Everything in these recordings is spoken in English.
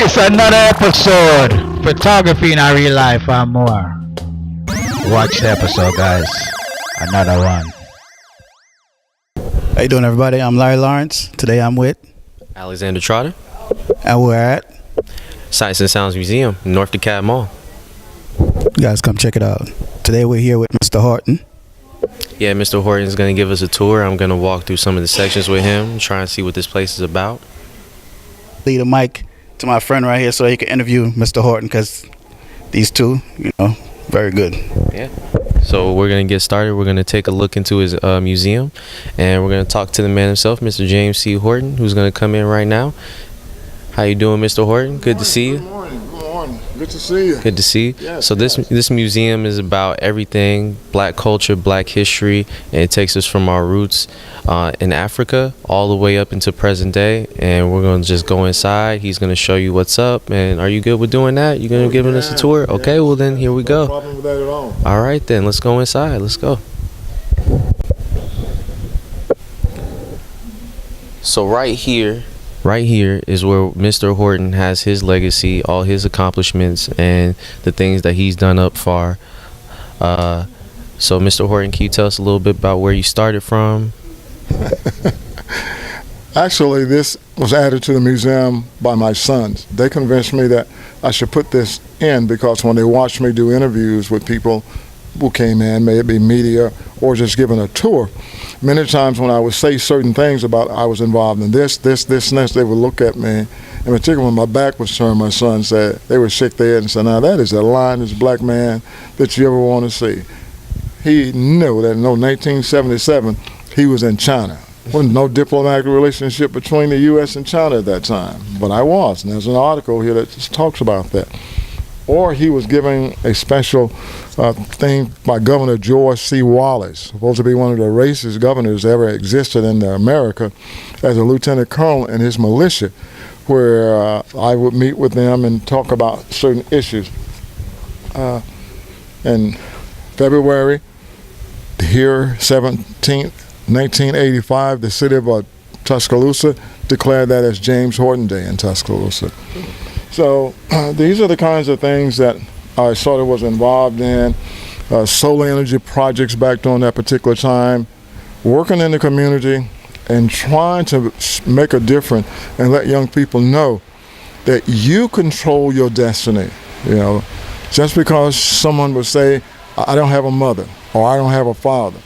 It's another episode. Photography in our real life and more. Watch the episode, guys. Another one. How you doing, everybody? I'm Larry Lawrence. Today I'm with Alexander Trotter, and we're at Sights and Sounds Museum, North DeKalb Mall. you guys come check it out. Today we're here with Mr. Horton. Yeah, Mr. Horton's going to give us a tour. I'm going to walk through some of the sections with him, try and see what this place is about. Lead a mic to my friend right here so he can interview Mr. Horton, because these two, very good. Yeah. So we're going to get started. We're going to take a look into his museum, and we're going to talk to the man himself, Mr. James C. Horton, who's going to come in right now. How you doing, Mr. Horton? Good to see you. Good morning. Good to see you. Good to see you. Yes, So this museum is about everything black culture, black history, and it takes us from our roots in Africa all the way up into present day. And we're going to just go inside. He's going to show you what's up. And are you good with doing that? You're going to give us a tour? Okay, well then here we No go. problem with that at all. All right then, let's go inside. Let's go. So right here is where Mr. Horton has his legacy, all his accomplishments, and the things that he's done up far. So Mr. Horton, can you tell us a little bit about where you started from? Actually, this was added to the museum by my sons. They convinced me that I should put this in because when they watched me do interviews with people who came in, may it be media or just giving a tour, many times when I would say certain things about I was involved in this, and this, they would look at me, in particular when my back was turned, my son said, they would shake their head and say, now that is the linest black man that you ever want to see. He knew that in 1977, he was in China. There was no diplomatic relationship between the U.S. and China at that time, but I was, and there's an article here that just talks about that. Or he was giving a special thing by Governor George C. Wallace, supposed to be one of the racist governors that ever existed in America, as a lieutenant colonel in his militia, where I would meet with them and talk about certain issues. In February, here, 17th, 1985, the city of Tuscaloosa declared that as James Horton Day in Tuscaloosa. So these are the kinds of things that I sort of was involved in. Solar energy projects back during that particular time, working in the community and trying to make a difference and let young people know that you control your destiny. Just because someone would say, I don't have a mother, or I don't have a father,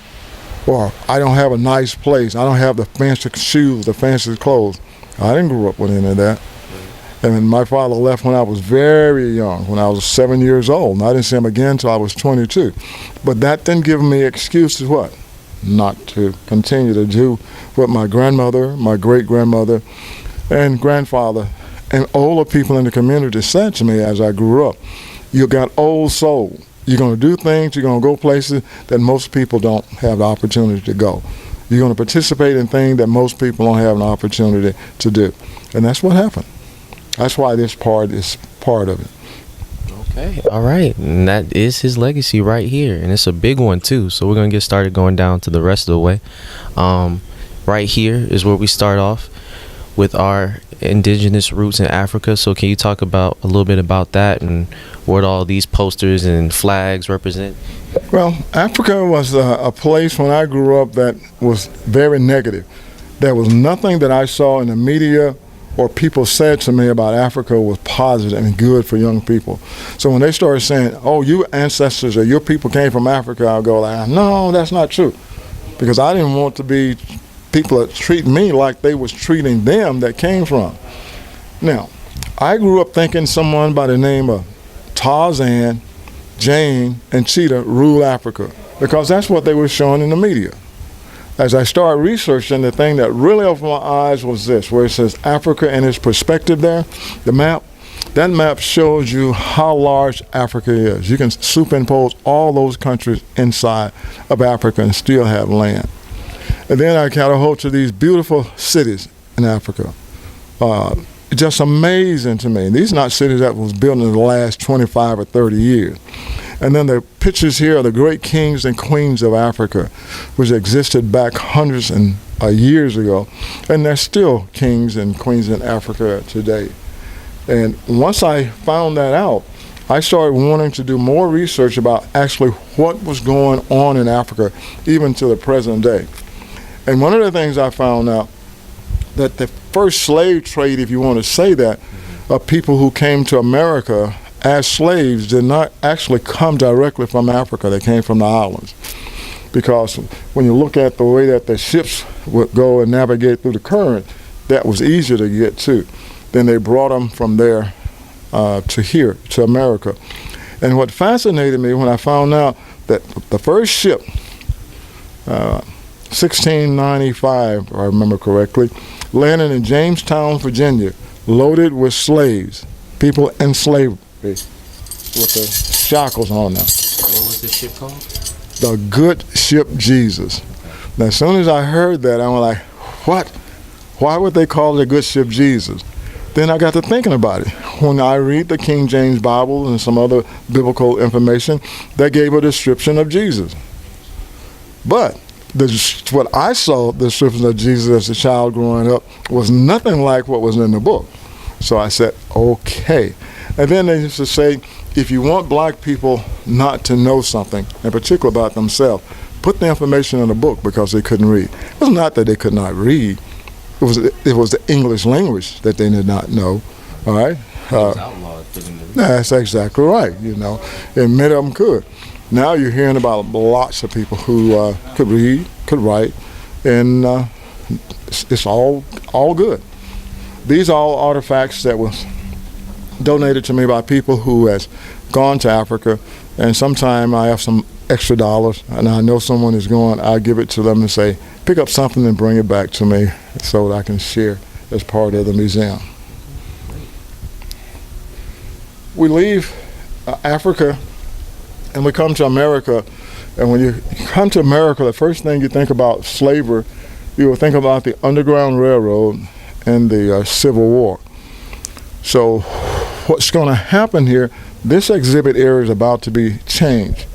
or I don't have a nice place, I don't have the fancy shoes, the fancy clothes. I didn't grow up with any of that. And my father left when I was very young, when I was 7 years old. And I didn't see him again until I was 22. But that didn't give me excuses what? Not to continue to do what my grandmother, my great-grandmother, and grandfather, and older people in the community said to me as I grew up. You got old soul. You're going to do things, you're going to go places that most people don't have the opportunity to go. You're going to participate in things that most people don't have an opportunity to do. And that's what happened. That's why this part is part of it. Okay, all right. And that is his legacy right here. And it's a big one, too. So we're going to get started going down to the rest of the way. Right here is where we start off with our indigenous roots in Africa. So can you talk about a little bit about that and what all these posters and flags represent? Well, Africa was a place when I grew up that was very negative. There was nothing that I saw in the media or people said to me about Africa was positive and good for young people. So when they started saying, oh, your ancestors or your people came from Africa, I'll go like, no, that's not true. Because I didn't want to be people that treat me like they was treating them that came from. Now, I grew up thinking someone by the name of Tarzan, Jane, and Cheetah ruled Africa, because that's what they were showing in the media. As I started researching, the thing that really opened my eyes was this, where it says Africa and its perspective there, the map. That map shows you how large Africa is. You can superimpose all those countries inside of Africa and still have land. And then I got a hold to these beautiful cities in Africa. Just amazing to me. These are not cities that was built in the last 25 or 30 years. And then the pictures here are the great kings and queens of Africa, which existed back hundreds of years ago. And there's still kings and queens in Africa today. And once I found that out, I started wanting to do more research about actually what was going on in Africa, even to the present day. And one of the things I found out, that the first slave trade, if you want to say that, of people who came to America as slaves did not actually come directly from Africa. They came from the islands. Because when you look at the way that the ships would go and navigate through the current, that was easier to get to. Then they brought them from there to here, to America. And what fascinated me when I found out that the first ship, 1695, if I remember correctly, landed in Jamestown, Virginia, loaded with slaves, people in slavery, with the shackles on them. What was the ship called? The Good Ship Jesus. Now, as soon as I heard that, I was like, what? Why would they call it the Good Ship Jesus? Then I got to thinking about it. When I read the King James Bible and some other biblical information, that gave a description of Jesus. But what I saw, the description of Jesus as a child growing up, was nothing like what was in the book. So I said, okay. And then they used to say, if you want black people not to know something, in particular about themselves, put the information in the book, because they couldn't read. It was not that they could not read. It was the English language that they did not know. All right? It was outlawed for them to read. That's exactly right, you know. And many of them could. Now you're hearing about lots of people who could read, could write, and it's all good. These are all artifacts that was donated to me by people who has gone to Africa, and sometime I have some extra dollars and I know someone is going, I give it to them and say, pick up something and bring it back to me so that I can share as part of the museum. We leave Africa and we come to America, and when you come to America, the first thing you think about slavery, you will think about the Underground Railroad and the Civil War. So what's going to happen here, this exhibit area is about to be changed.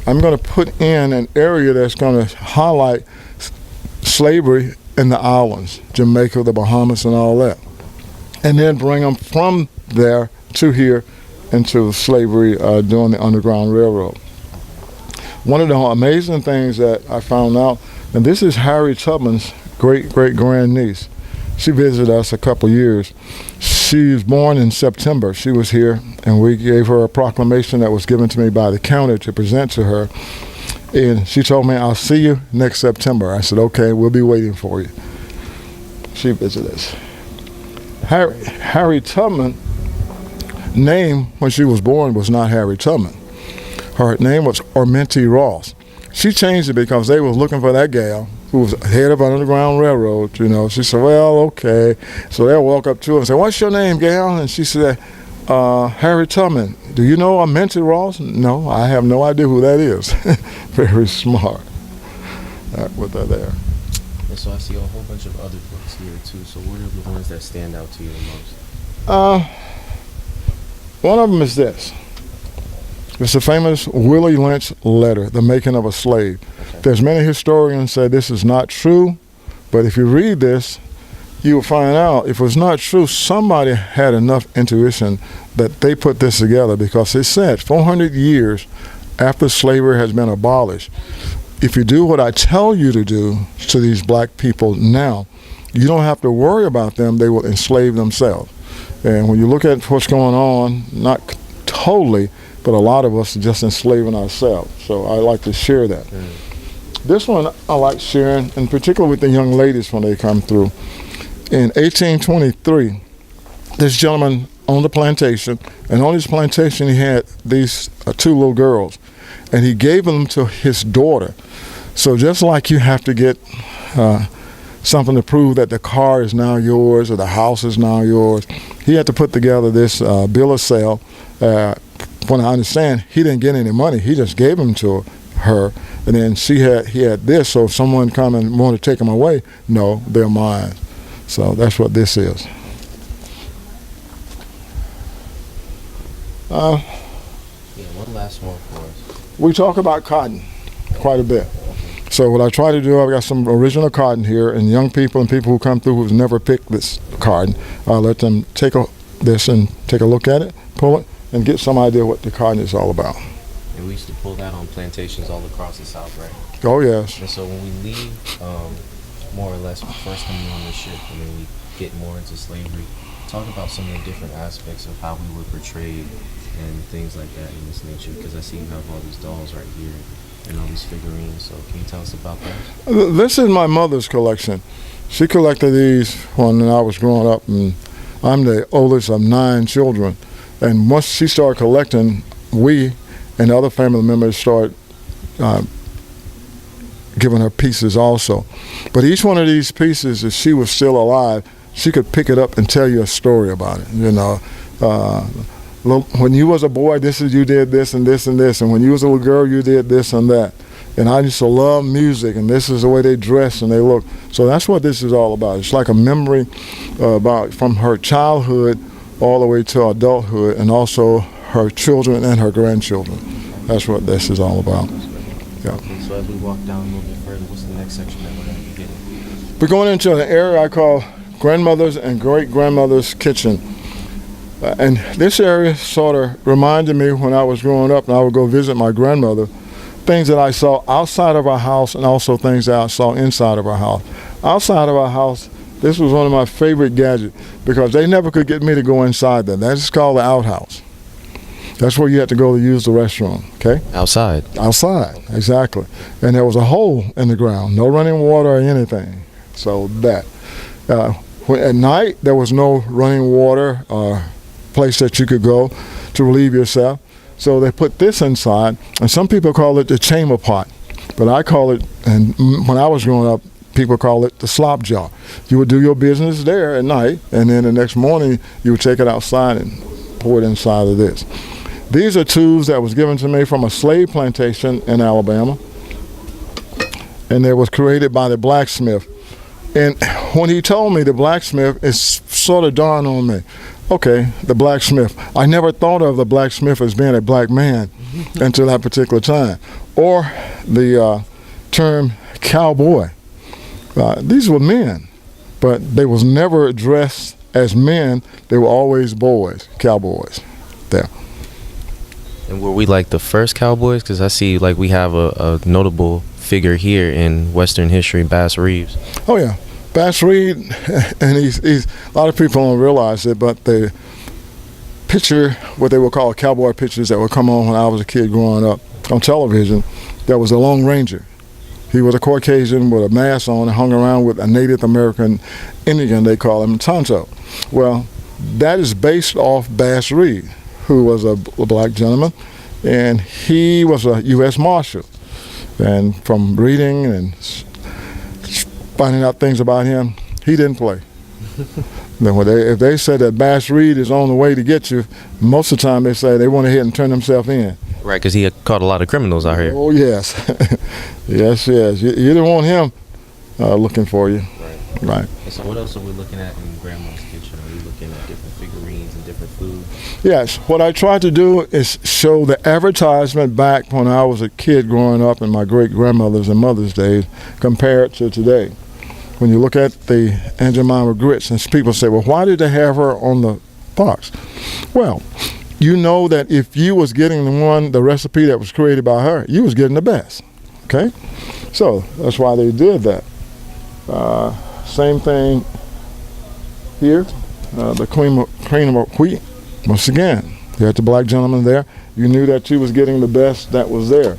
I'm going to put in an area that's going to highlight slavery in the islands, Jamaica, the Bahamas, and all that, and then bring them from there to here into slavery during the Underground Railroad. One of the amazing things that I found out, and this is Harriet Tubman's great-great-grandniece. She visited us a couple years. She was born in September. She was here, and we gave her a proclamation that was given to me by the county to present to her. And she told me, I'll see you next September. I said, okay, we'll be waiting for you. She visited us. Harriet Tubman name when she was born was not Harriet Tubman. Her name was Orminty Ross. She changed it because they was looking for that gal who was head of an Underground Railroad, you know. She said, well, okay. So they'll walk up to her and say, what's your name, gal? And she said, Harriet Tubman. Do you know Orminty Ross? No, I have no idea who that is. Very smart. With her there. And so I see a whole bunch of other books here too. So what are the ones that stand out to you the most? One of them is this. It's the famous Willie Lynch letter, The Making of a Slave. Okay. There's many historians say this is not true, but if you read this, you will find out if it was not true, somebody had enough intuition that they put this together, because it said 400 years after slavery has been abolished, if you do what I tell you to do to these black people now, you don't have to worry about them. They will enslave themselves. And when you look at what's going on, not totally, but a lot of us are just enslaving ourselves. So I like to share that. This one I like sharing, in particular with the young ladies when they come through. In 1823, this gentleman owned a plantation, and on his plantation he had these two little girls, and he gave them to his daughter. So just like you have to get something to prove that the car is now yours or the house is now yours, he had to put together this bill of sale. When I understand, he didn't get any money. He just gave them to her, and then he had this. So if someone come and want to take them away, no, they're mine. So that's what this is. One last one for us. We talk about cotton quite a bit. So what I try to do, I've got some original cotton here, and young people and people who come through who've never picked this cotton, I let them take a this and take a look at it, pull it, and get some idea what the cotton is all about. And we used to pull that on plantations all across the South, right? Oh, yes. And so when we leave, more or less, first coming on the ship, and then we get more into slavery, talk about some of the different aspects of how we were portrayed and things like that in this nature, because I see you have all these dolls right here and all these figurines. So can you tell us about that? This is my mother's collection. She collected these when I was growing up, and I'm the oldest of 9 children. And once she started collecting, we and other family members started giving her pieces also. But each one of these pieces, if she was still alive, she could pick it up and tell you a story about it. You know, when you was a boy, you did this and this and this, and when you was a little girl, you did this and that. And I used to love music, and this is the way they dress and they look. So that's what this is all about. It's like a memory about from her childhood all the way to adulthood, and also her children and her grandchildren. That's what this is all about. Yeah. Okay, so as we walk down a little bit further, what's the next section that we're going to be getting? We're going into an area I call grandmother's and great-grandmother's kitchen. And this area sort of reminded me when I was growing up and I would go visit my grandmother, things that I saw outside of our house and also things that I saw inside of our house. Outside of our house, this was one of my favorite gadgets because they never could get me to go inside there. That's called the outhouse. That's where you had to go to use the restroom, okay? Outside. Outside, exactly. And there was a hole in the ground, no running water or anything. So that. At night, there was no running water or place that you could go to relieve yourself. So they put this inside, and some people call it the chamber pot. But I call it, and when I was growing up, people call it the slop jar. You would do your business there at night, and then the next morning, you would take it outside and pour it inside of this. These are tools that was given to me from a slave plantation in Alabama, and it was created by the blacksmith. And when he told me the blacksmith, it sort of dawned on me, okay, the blacksmith. I never thought of the blacksmith as being a black man until that particular time. Or the term cowboy. These were men, but they was never dressed as men. They were always boys, cowboys. There. And were we like the first cowboys? Because I see like we have a notable figure here in Western history, Bass Reeves. Oh yeah, Bass Reeves, and he's a lot of people don't realize it, but the picture, what they would call cowboy pictures that would come on when I was a kid growing up on television, that was a Lone Ranger. He was a Caucasian with a mask on and hung around with a Native American Indian, they call him Tonto. Well, that is based off Bass Reeves, who was a black gentleman, and he was a U.S. Marshal. And from reading and finding out things about him, he didn't play. Then if they said that Bass Reeves is on the way to get you, most of the time they say they went ahead and turned themselves in. Right, because he had caught a lot of criminals out here. Oh, yes. yes. You didn't want him looking for you. Right. And so what else are we looking at in Grandma's kitchen? Are we looking at different figurines and different food? Yes. What I tried to do is show the advertisement back when I was a kid growing up in my great-grandmother's and mother's days compared to today. When you look at the Aunt Jemima grits, and people say, well, why did they have her on the box? Well, you know that if you was getting the recipe that was created by her, you was getting the best, okay? So that's why they did that. Same thing here, the cream of wheat. Once again, you had the black gentleman there. You knew that you was getting the best that was there.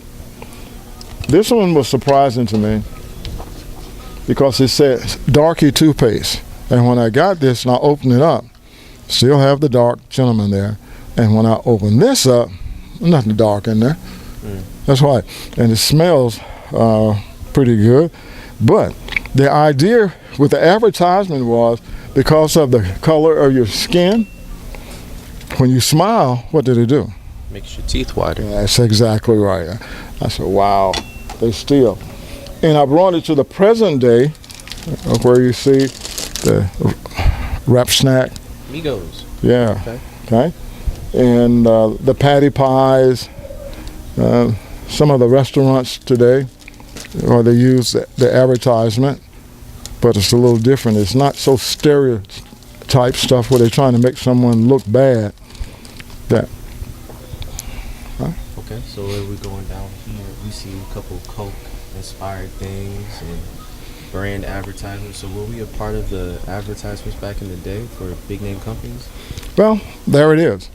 This one was surprising to me because it said Darky toothpaste. And when I got this and I opened it up, still have the dark gentleman there. And when I open this up, nothing dark in there. That's right. And it smells pretty good. But the idea with the advertisement was because of the color of your skin, when you smile, what did it do? Makes your teeth whiter. That's exactly right. I said, wow, they still. And I brought it to the present day where you see the wrap snack. Migos. Yeah. Okay. And the patty pies, some of the restaurants today, or they use the advertisement, but it's a little different. It's not so stereotypical type stuff where they're trying to make someone look bad. That. Okay, so as we're going down here, we see a couple Coke-inspired things and brand advertisements. So were we a part of the advertisements back in the day for big-name companies? Well, there it is.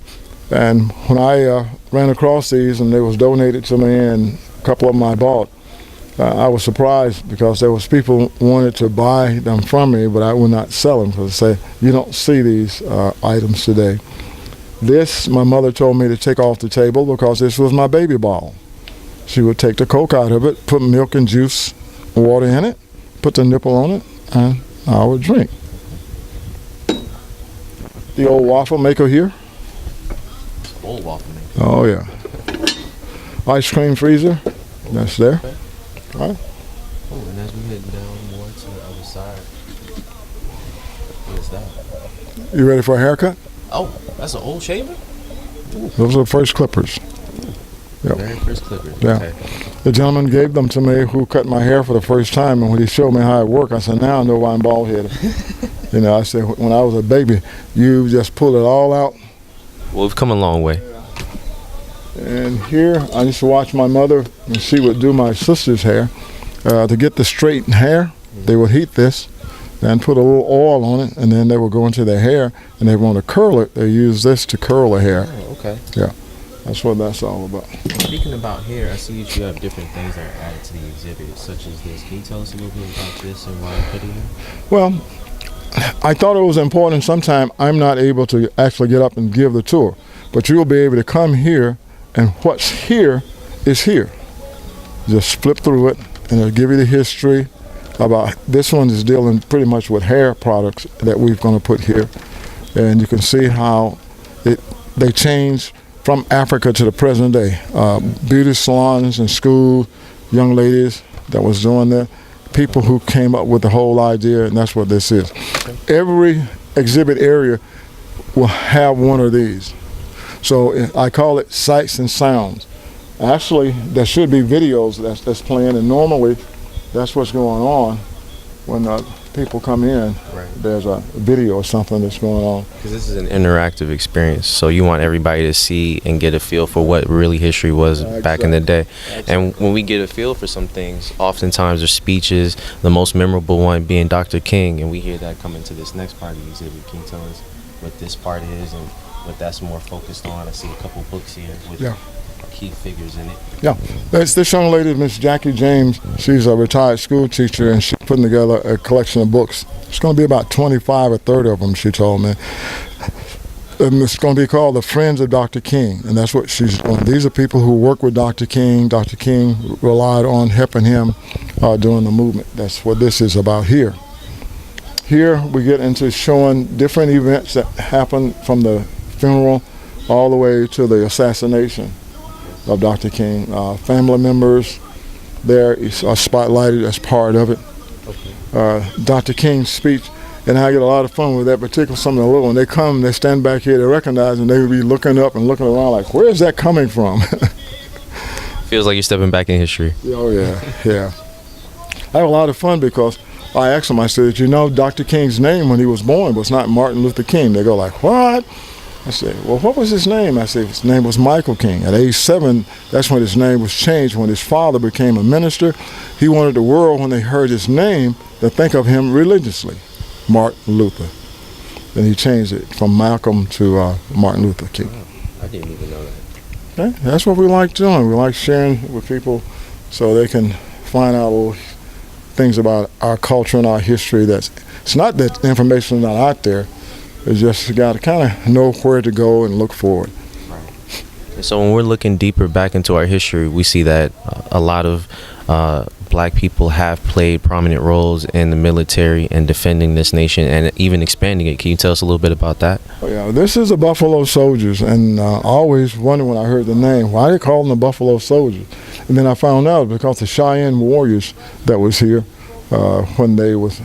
And when I ran across these and they was donated to me and a couple of them I bought, I was surprised because there was people wanted to buy them from me, but I would not sell them because I say, you don't see these items today. This, my mother told me to take off the table because this was my baby bottle. She would take the Coke out of it, put milk and juice, water in it, put the nipple on it, and I would drink. The old waffle maker here. Old waffle maker. Oh, yeah. Ice cream freezer. That's there. Okay. All right. Oh, and as we head down more to the other side, what is that? You ready for a haircut? Oh, that's an old shaver? Those are the first clippers. Yep. Very first clippers. Yeah. Okay. The gentleman gave them to me who cut my hair for the first time, and when he showed me how it worked, I said, now I know why I'm bald-headed. You know, I said, when I was a baby, you just pull it all out. Well, we've come a long way. And here, I used to watch my mother, and she would do my sister's hair. To get the straight hair, they would heat this and put a little oil on it, and then they would go into their hair, and they want to curl it. They use this to curl the hair. Oh, okay. Yeah, that's what that's all about. Speaking about hair, I see that you have different things that are added to the exhibit, such as this. Can you tell us a little bit about this and why you put it here? Well, I thought it was important. Sometime I'm not able to actually get up and give the tour, but you'll be able to come here, and what's here is here. Just flip through it, and it'll give you the history about. This one is dealing pretty much with hair products that we're going to put here, and you can see how they change from Africa to the present day. Beauty salons and schools, young ladies that was doing that, people who came up with the whole idea, and that's what this is. Every exhibit area will have one of these. So I call it sights and sounds. Actually, there should be videos that's playing, and normally that's what's going on when people come in. Right. There's a video or something that's going on. Because this is an interactive experience, so you want everybody to see and get a feel for what really history was back in the day. And when we get a feel for some things, oftentimes there's speeches, the most memorable one being Dr. King, and we hear that come into this next part of the exhibit. Can you tell us what this part is and what that's more focused on? I see a couple books here with key figures in it. Yeah, this young lady, Miss Jackie James, she's a retired school teacher, and she's putting together a collection of books. It's going to be about 25 or 30 of them, she told me. And it's going to be called The Friends of Dr. King, and that's what she's doing. These are people who work with Dr. King. Dr. King relied on helping him during the movement. That's what this is about here. Here we get into showing different events that happened from the funeral all the way to the assassination of Dr. King. Family members there is spotlighted as part of it. Dr. King's speech, and I get a lot of fun with that, particularly some of the little, when they come, they stand back here, they recognize, and they will be looking up and looking around like, where is that coming from? Feels like you're stepping back in history. Oh, yeah, yeah. I have a lot of fun because I asked them, I said, you know, Dr. King's name when he was born was not Martin Luther King. They go like, what? I said, well, what was his name? I said, his name was Michael King. At age 7, that's when his name was changed. When his father became a minister, he wanted the world, when they heard his name, to think of him religiously, Martin Luther. Then he changed it from Malcolm to Martin Luther King. Wow, I didn't even know that. Okay? That's what we like doing. We like sharing with people so they can find out little things about our culture and our history. It's not that the information is not out there. It's just you got to kind of know where to go and look for it. Right. And so when we're looking deeper back into our history, we see that a lot of black people have played prominent roles in the military and defending this nation and even expanding it. Can you tell us a little bit about that? Oh, yeah, this is the Buffalo Soldiers, and I always wondered when I heard the name, why they call them the Buffalo Soldiers? And then I found out because the Cheyenne warriors that was here when they was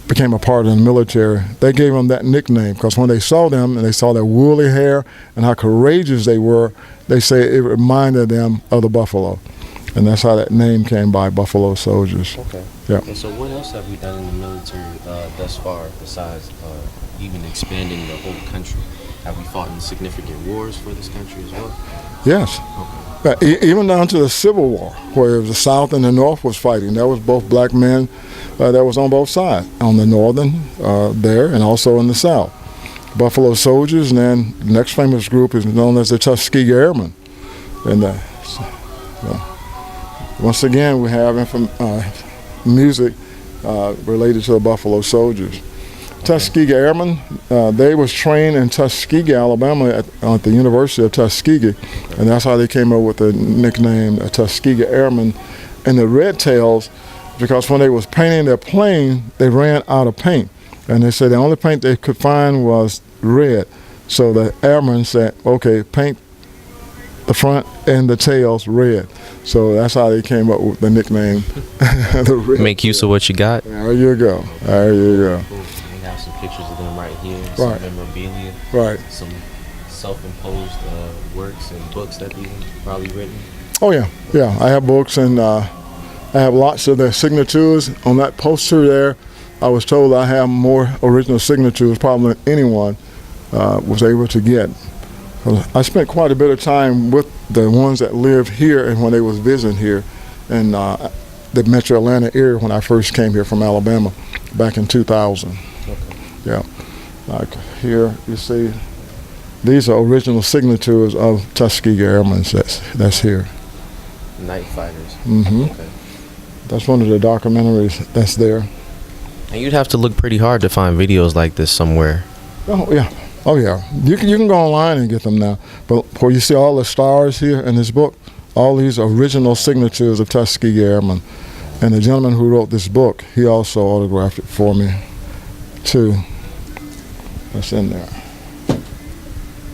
became a part of the military, they gave them that nickname because when they saw them and they saw their woolly hair and how courageous they were, they say it reminded them of the buffalo. And that's how that name came by, Buffalo Soldiers. Okay. Yeah. And so what else have we done in the military thus far besides even expanding the whole country? Have we fought in significant wars for this country as well? Yes. Even down to the Civil War, where the South and the North was fighting. There was both black men that was on both sides, on the Northern there and also in the South. Buffalo Soldiers, and then the next famous group is known as the Tuskegee Airmen. And once again, we have music related to the Buffalo Soldiers. Tuskegee Airmen, they was trained in Tuskegee, Alabama at the University of Tuskegee, and that's how they came up with the nickname Tuskegee Airmen. And the Red Tails, because when they was painting their plane, they ran out of paint. And they said the only paint they could find was red. So the airmen said, okay, paint the front and the tails red. So that's how they came up with the nickname. The Red Make use of what you got. There you go. There you go. Cool. We have some pictures of them right here. Right. Some memorabilia. Right. Some self-imposed works and books that they've probably written. Oh yeah, yeah. I have books and I have lots of their signatures on that poster there. I was told I have more original signatures probably than anyone was able to get. I spent quite a bit of time with the ones that lived here and when they was visiting here in the Metro Atlanta area when I first came here from Alabama back in 2000. Okay. Yeah, like here you see, these are original signatures of Tuskegee Airmen. That's here. Night Fighters. Mm-hmm. Okay. That's one of the documentaries that's there. And you'd have to look pretty hard to find videos like this somewhere. Oh yeah, oh yeah. You can go online and get them now. But where you see all the stars here in this book, all these original signatures of Tuskegee Airmen, and the gentleman who wrote this book, he also autographed it for me, too. That's in there.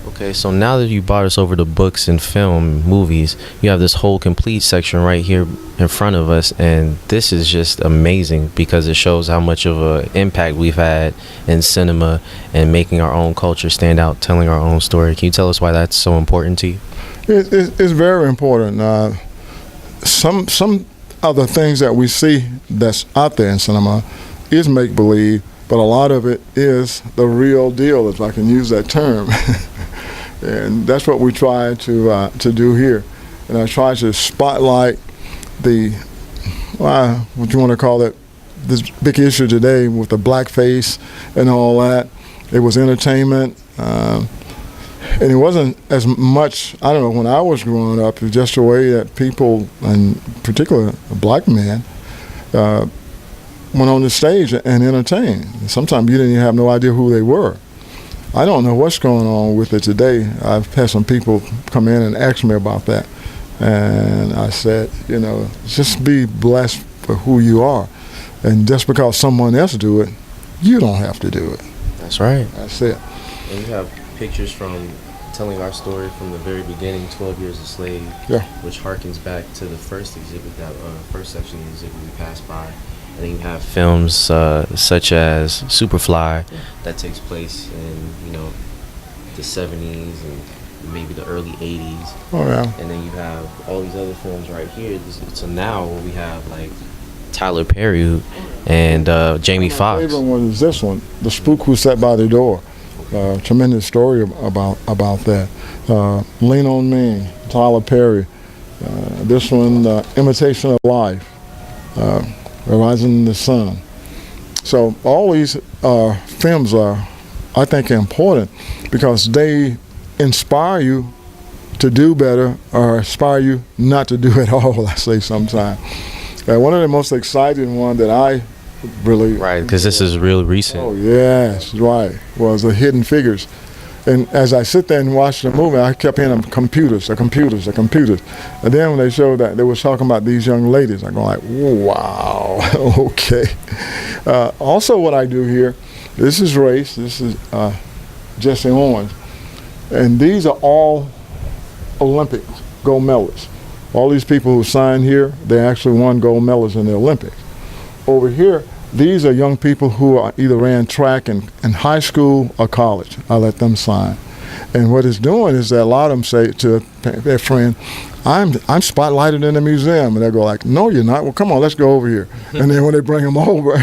Okay, so now that you brought us over to books and film, movies, you have this whole complete section right here in front of us, and this is just amazing because it shows how much of an impact we've had in cinema and making our own culture stand out, telling our own story. Can you tell us why that's so important to you? It's very important. Some of the things that we see that's out there in cinema is make-believe, but a lot of it is the real deal, if I can use that term. And that's what we try to do here. And I try to spotlight the, what you want to call it, this big issue today with the blackface and all that. It was entertainment. And it wasn't as much, I don't know, when I was growing up, it was just the way that people, and particularly black men, went on the stage and entertained. Sometimes you didn't even have no idea who they were. I don't know what's going on with it today. I've had some people come in and ask me about that. And I said, you know, just be blessed for who you are. And just because someone else do it, you don't have to do it. That's right. That's it. And you have pictures from telling our story from the very beginning, 12 Years a Slave, Yeah. which harkens back to the first exhibit, that first section of the exhibit we passed by. And then you have films such as Superfly that takes place in, you know, the 70s and maybe the early 80s. Oh, yeah. And then you have all these other films right here. So now we have like Tyler Perry and Jamie My Foxx. favorite one is this one, The Spook Who Sat by the Door. Tremendous story about that. Lean on Me, Tyler Perry. This one, Imitation of Life. Rising in the Sun. So all these films are, I think, important because they inspire you to do better or inspire you not to do it all, I say sometimes. One of the most exciting one that I really... Right, because this is real recent. Oh, yes, right, was the Hidden Figures. And as I sit there and watch the movie, I kept hearing them, computers. And then when they showed that, they was talking about these young ladies, I go like, wow, okay. Also what I do here, this is race, this is Jesse Owens. And these are all Olympic gold medalists. All these people who signed here, they actually won gold medals in the Olympics. Over here, these are young people who are either ran track in high school or college. I let them sign. And what it's doing is that a lot of them say to their friend, I'm spotlighted in the museum, and they go like, no, you're not. Well, come on, let's go over here. And then when they bring them over,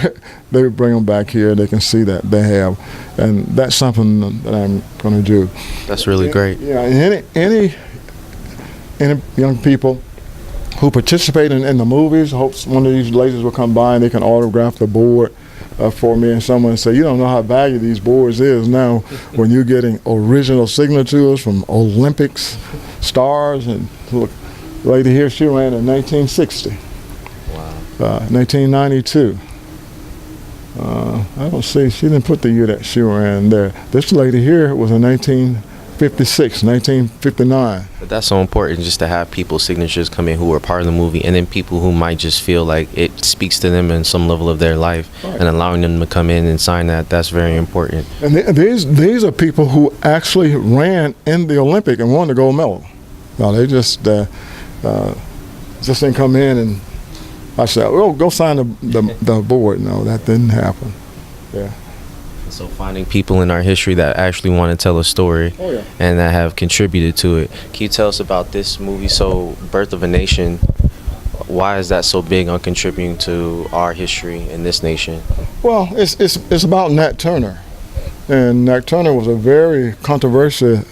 they bring them back here. They can see that they have, and that's something that I'm going to do. That's really great. Yeah, and any young people who participate in the movies, hope one of these ladies will come by and they can autograph the board for me. And someone say, you don't know how valuable these boards is now when you're getting original signatures from Olympics stars. And look, the lady here, she ran in 1960. Wow. 1992. I don't see, she didn't put the year that she ran there. This lady here was in 1956, 1959. But that's so important, just to have people's signatures come in who are part of the movie, and then people who might just feel like it speaks to them in some level of their life, right, and allowing them to come in and sign that. That's very important. And these are people who actually ran in the Olympic and won the gold medal. No, they just didn't come in and I said, "Oh, go sign the board." No, that didn't happen. Yeah. So finding people in our history that actually want to tell a story, Oh, yeah. and that have contributed to it. Can you tell us about this movie? So, Birth of a Nation, why is that so big on contributing to our history in this nation? Well, it's about Nat Turner. And Nat Turner was a very controversial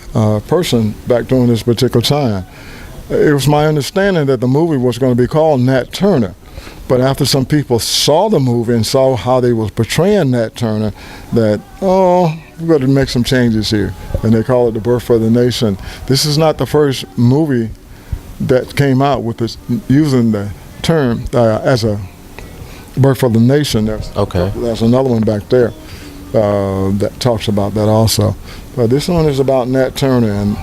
person back during this particular time. It was my understanding that the movie was going to be called Nat Turner. But after some people saw the movie and saw how they was portraying Nat Turner, that, we got to make some changes here. And they call it The Birth of the Nation. This is not the first movie that came out with this, using the term as a Birth of the Nation. There's another one back there that talks about that also. But this one is about Nat Turner. And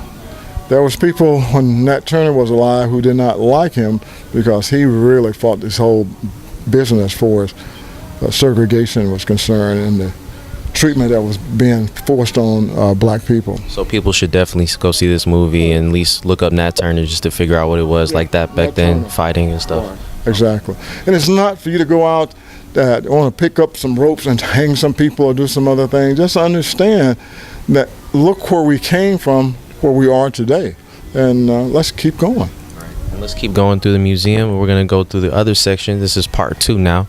there was people when Nat Turner was alive who did not like him because he really fought this whole business for as segregation was concerned and the treatment that was being forced on black people. So people should definitely go see this movie and at least look up Nat Turner just to figure out what it was like that back then, fighting and stuff. Right. Exactly. And it's not for you to go out that want to pick up some ropes and hang some people or do some other things. Just understand that look where we came from, where we are today, and let's keep going. Right. And let's keep going through the museum. We're going to go through the other section. This is part 2 now.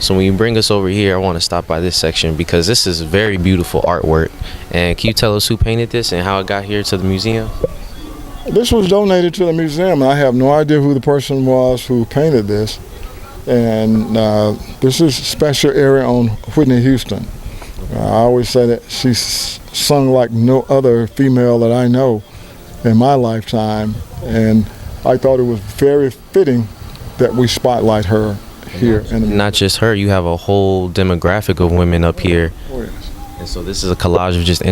So when you bring us over here, I want to stop by this section because this is very beautiful artwork. And can you tell us who painted this and how it got here to the museum? This was donated to the museum. I have no idea who the person was who painted this. And this is a special area on Whitney Houston. I always say that she's sung like no other female that I know in my lifetime, and I thought it was very fitting that we spotlight her here. Not just her, you have a whole demographic of women up here. Oh, yes. And so this is a collage of just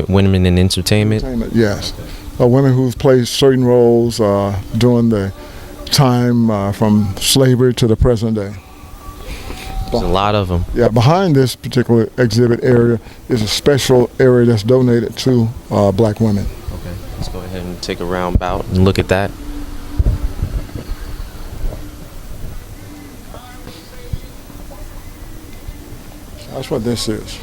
women in entertainment? Yes. Women who've played certain roles during the time from slavery to the present day. There's a lot of them. Yeah, behind this particular exhibit area is a special area that's donated to black women. Okay, let's go ahead and take a roundabout and look at that. That's what this is.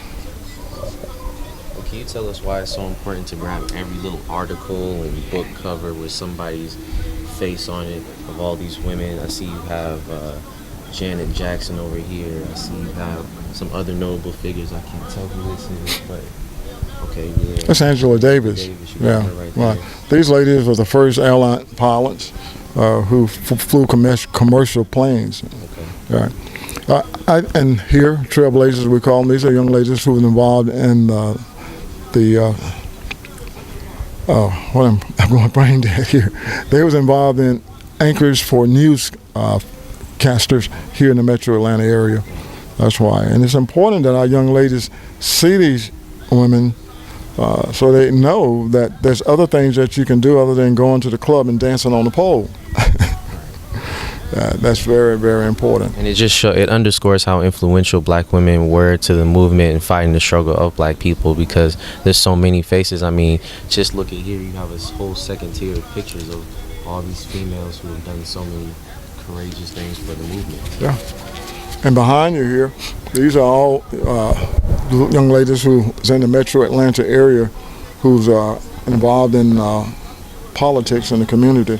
Well, can you tell us why it's so important to grab every little article and book cover with somebody's face on it of all these women? I see you have Janet Jackson over here. I see you have some other notable figures. I can't tell who this is, but okay, yeah. That's Angela Davis. Yeah, right. These ladies were the first airline pilots who flew commercial planes. Okay. Right. And here, trailblazers, we call them. These are young ladies who were involved in I'm going brain dead here. They was involved in anchors for news casters here in the metro Atlanta area. That's why. And it's important that our young ladies see these women so they know that there's other things that you can do other than going to the club and dancing on the pole. That's very, very important. And it underscores how influential black women were to the movement and fighting the struggle of black people, because there's so many faces. I mean, just look at here, you have this whole second tier of pictures of all these females who have done so many courageous things for the movement. Yeah. And behind you here, these are all young ladies who's in the metro Atlanta area who's involved in politics in the community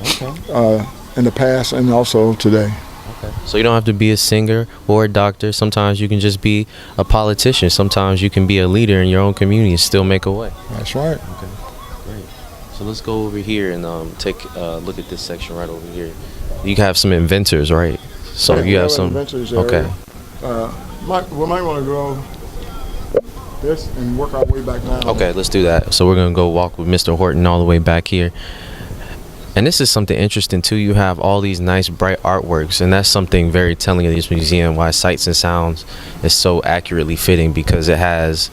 in the past and also today. Okay. So you don't have to be a singer or a doctor. Sometimes you can just be a politician. Sometimes you can be a leader in your own community and still make a way. That's right. Okay, great. So let's go over here and take a look at this section right over here. You have some inventors, right? So Yeah, you have we some. inventors area. Okay. We might want to go this and work our way back down. Okay, let's do that. So we're gonna go walk with Mr. Horton all the way back here. And this is something interesting too. You have all these nice bright artworks, and that's something very telling of this museum, why Sights and Sounds is so accurately fitting, because it has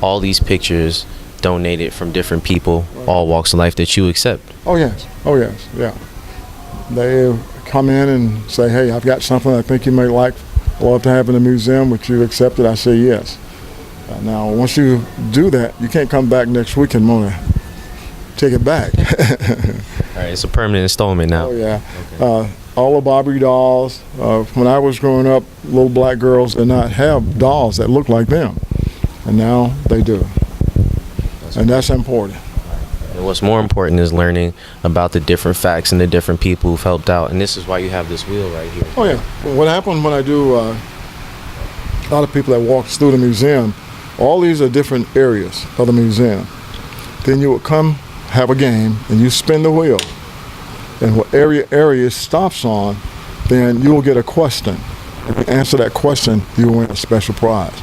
all these pictures donated from different people, all walks of life that you accept. Oh yes, yeah. They come in and say, hey, I've got something I think you may like, love to have in the museum. Would you accept it? I say yes. Now, once you do that, you can't come back next week and want to take it back. All right, it's a permanent installment now. Oh yeah. Okay. All the Barbie dolls. When I was growing up, little black girls did not have dolls that looked like them, and now they do. And that's important. And what's more important is learning about the different facts and the different people who've helped out. And this is why you have this wheel right here. Oh yeah. Well, what happened when I do a lot of people that walks through the museum, all these are different areas of the museum. Then you would come have a game and you spin the wheel. And what area it stops on, then you will get a question. If you answer that question, you will win a special prize.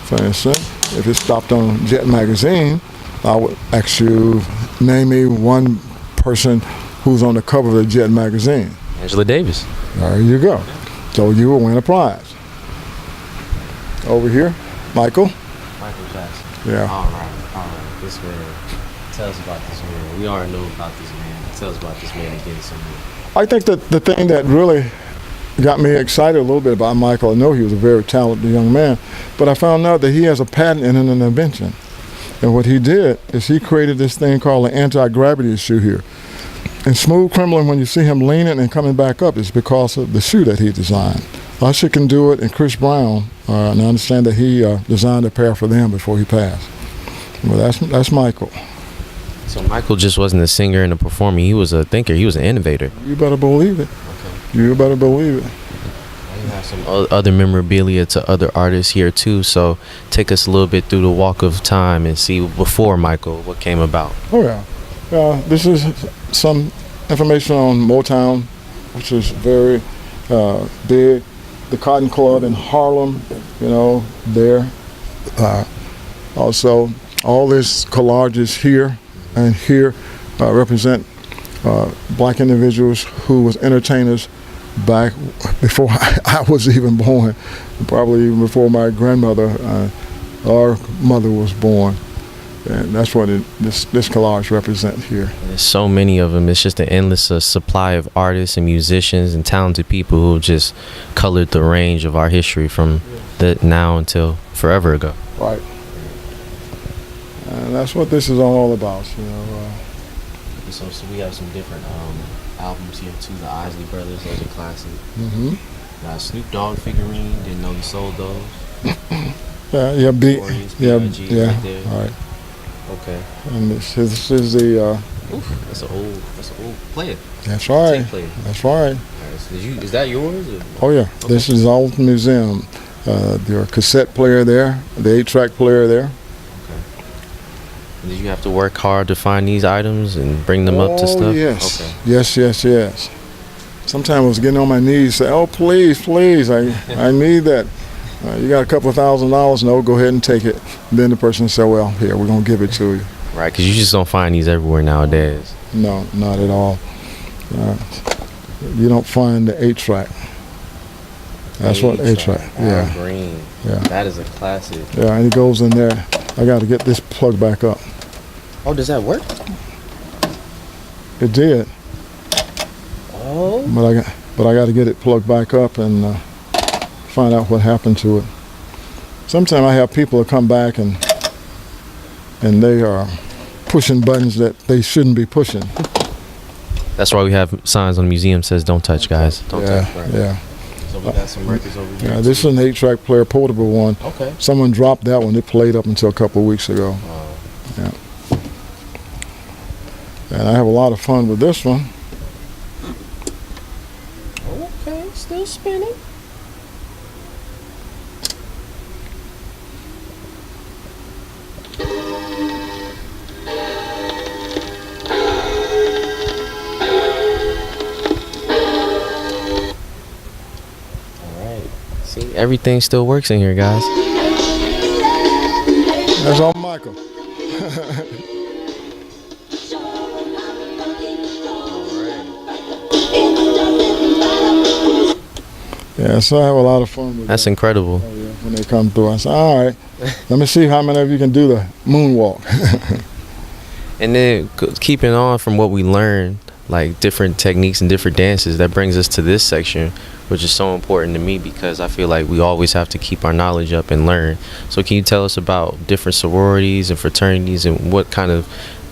For instance, if it stopped on Jet Magazine, I would ask you, name me one person who's on the cover of the Jet Magazine. Angela Davis. There you go. So you will win a prize. Over here, Michael. Michael Jackson. Yeah. All right. This man. Tell us about this man. We already know about this man. Tell us about this man again somewhere. I think that the thing that really got me excited a little bit about Michael, I know he was a very talented young man, but I found out that he has a patent and an invention. And what he did is he created this thing called an anti-gravity shoe here. And Smooth Criminal, when you see him leaning and coming back up, is because of the shoe that he designed. Usher can do it, and Chris Brown, and I understand that he designed a pair for them before he passed. Well, that's Michael. So Michael just wasn't a singer and a performer. He was a thinker. He was an innovator. You better believe it. Okay. You better believe it. We have some other memorabilia to other artists here too. So take us a little bit through the walk of time and see before Michael what came about. Oh yeah. This is some information on Motown, which is very big. The Cotton Club in Harlem, there. Also, all these collages here and here represent black individuals who was entertainers back before I was even born, probably even before my grandmother or mother was born. And that's what this collage represents here. There's so many of them. It's just an endless supply of artists and musicians and talented people who just colored the range of our history from the now until forever ago. Right. And that's what this is all about, So we have some different albums here too. The Isley Brothers, those are classic. Mm-hmm. Snoop Dogg figurine, didn't know he sold those. Yeah, Warriors, right there. All right. Okay. And this is the. That's an old player. That's right. Tape player. That's right. Right, so is that yours? Or? Oh yeah. Okay. This is all at the museum. Your cassette player there, the 8-track player there. Did you have to work hard to find these items and bring them up to stuff? Yes. Okay. Yes. Sometimes I was getting on my knees, say, "Oh, please, I need that." You got a couple of $1,000? No, go ahead and take it. Then the person said, "Well, here, we're gonna give it to you." Right, because you just don't find these everywhere nowadays. No, not at all. You don't find the 8-track. That's what 8-track. Yeah. Green. Yeah. That is a classic. Yeah, and it goes in there. I got to get this plugged back up. Oh, does that work? It did. Oh. But I got to get it plugged back up and find out what happened to it. Sometimes I have people that come back and they are pushing buttons that they shouldn't be pushing. That's why we have signs on the museum says "Don't touch, guys." Don't touch. Right. Yeah. So we got some records over here. Yeah, this is an 8-track player, portable one. Okay. Someone dropped that one. It played up until a couple of weeks ago. Oh. Yeah. And I have a lot of fun with this one. Okay, still spinning. Alright. See, everything still works in here, guys. That's all Michael. Yeah, so I have a lot of fun with That's that. incredible. Oh, yeah. When they come through, I say, all right, let me see how many of you can do the moonwalk. And then keeping on from what we learned, like different techniques and different dances, that brings us to this section, which is so important to me because I feel like we always have to keep our knowledge up and learn. So can you tell us about different sororities and fraternities and what kind of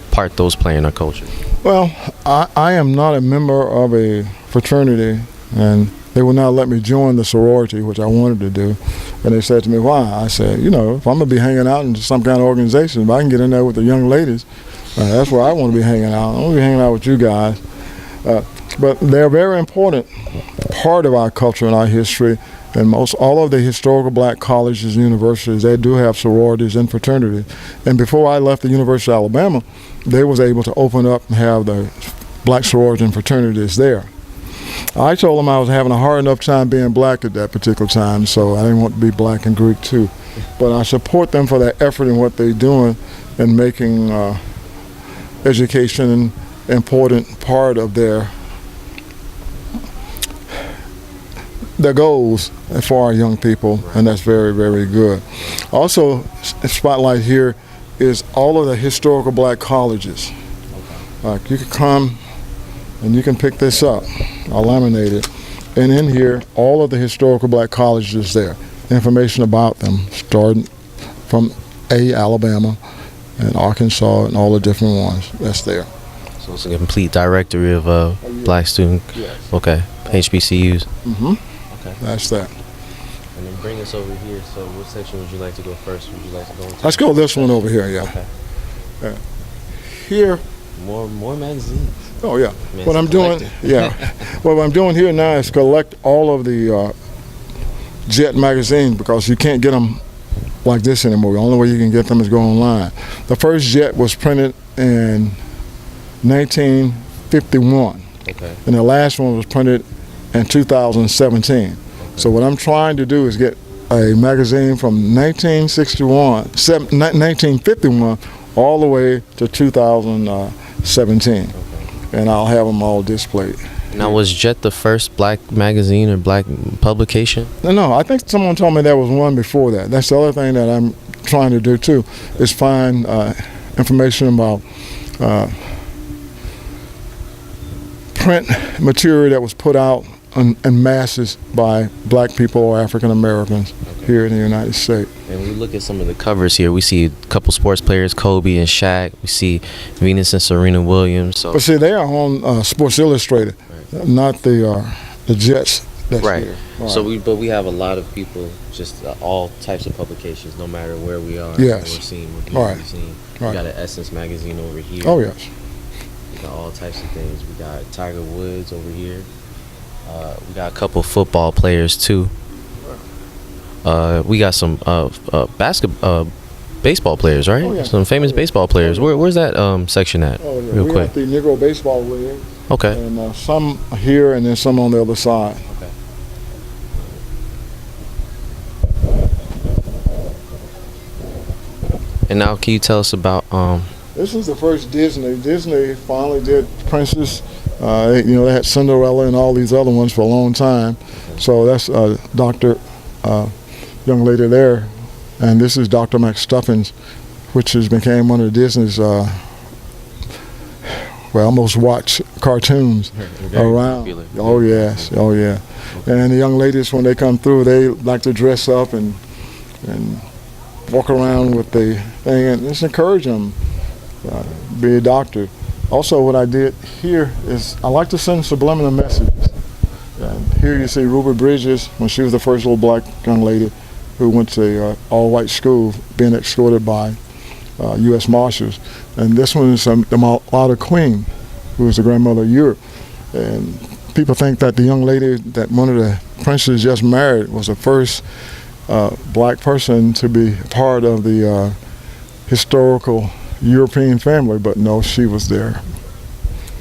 part those play in our culture? Well, I am not a member of a fraternity, and they would not let me join the sorority, which I wanted to do. And they said to me, why? I said, you know, if I'm going to be hanging out in some kind of organization, if I can get in there with the young ladies, that's where I want to be hanging out. I want to be hanging out with you guys. But they're a very important part of our culture and our history. And all of the historical black colleges and universities, they do have sororities and fraternities. And before I left the University of Alabama, they was able to open up and have the black sororities and fraternities there. I told them I was having a hard enough time being black at that particular time, so I didn't want to be black and Greek too. But I support them for their effort in what they're doing and making education an important part of their goals for our young people, and that's very, very good. Also, a spotlight here is all of the historical black colleges. Like you could come and you can pick this up. I'll laminate it. And in here, all of the historical black colleges there. Information about them, starting from Alabama and Arkansas and all the different ones. That's there. So it's a complete directory of black student. Yes. Okay. HBCUs. Mm-hmm. Okay. That's that. And then bring us over here. So what section would you like to go first? Would you like to go into? Let's go this one over here, yeah. Okay. Here. More magazines. Oh yeah. Man, What I'm doing, what I'm doing here now is collect all of the Jet magazines because you can't get them like this anymore. The only way you can get them is go online. The first Jet was printed in 1951, Okay. and the last one was printed in 2017. Okay. So what I'm trying to do is get a magazine from 1951 all the way to 2017. Okay. And I'll have them all displayed. Now, was Jet the first black magazine or black publication? No, I think someone told me there was one before that. That's the other thing that I'm trying to do too, is find information about print material that was put out in masses by black people or African Americans here in the United States. And we look at some of the covers here. We see a couple sports players, Kobe and Shaq. We see Venus and Serena Williams. So. But see, they are on Sports Illustrated, right. Not the Jets. That's right. Here. Right. So we have a lot of people, just all types of publications, no matter where we are. Yes. We're seeing, right. We got an Essence magazine over here. Oh yes. We got all types of things. We got Tiger Woods over here. We got a couple football players too. We got some baseball players, right? Oh, yeah. Some famous baseball players. Where's that section at? Oh, yeah. Real we quick. got the Negro Baseball League. Okay. And some here and then some on the other side. Okay. And now, can you tell us about? This is the first Disney. Disney finally did Princess. They had Cinderella and all these other ones for a long time. So that's Dr. Young lady there, and this is Dr. McStuffins, which has became one of Disney's most watched cartoons around. Popular. Oh yes, oh yeah. And the young ladies, when they come through, they like to dress up and walk around with the thing, and just encourage them be a doctor. Also, what I did here is I like to send subliminal messages. And here you see Ruby Bridges when she was the first little black young lady who went to all-white school, being escorted by U.S. Marshals. And this one is the Malata Queen, who was the grandmother of Europe. And people think that the young lady that one of the princes just married was the first black person to be part of the historical European family, but no, she was there.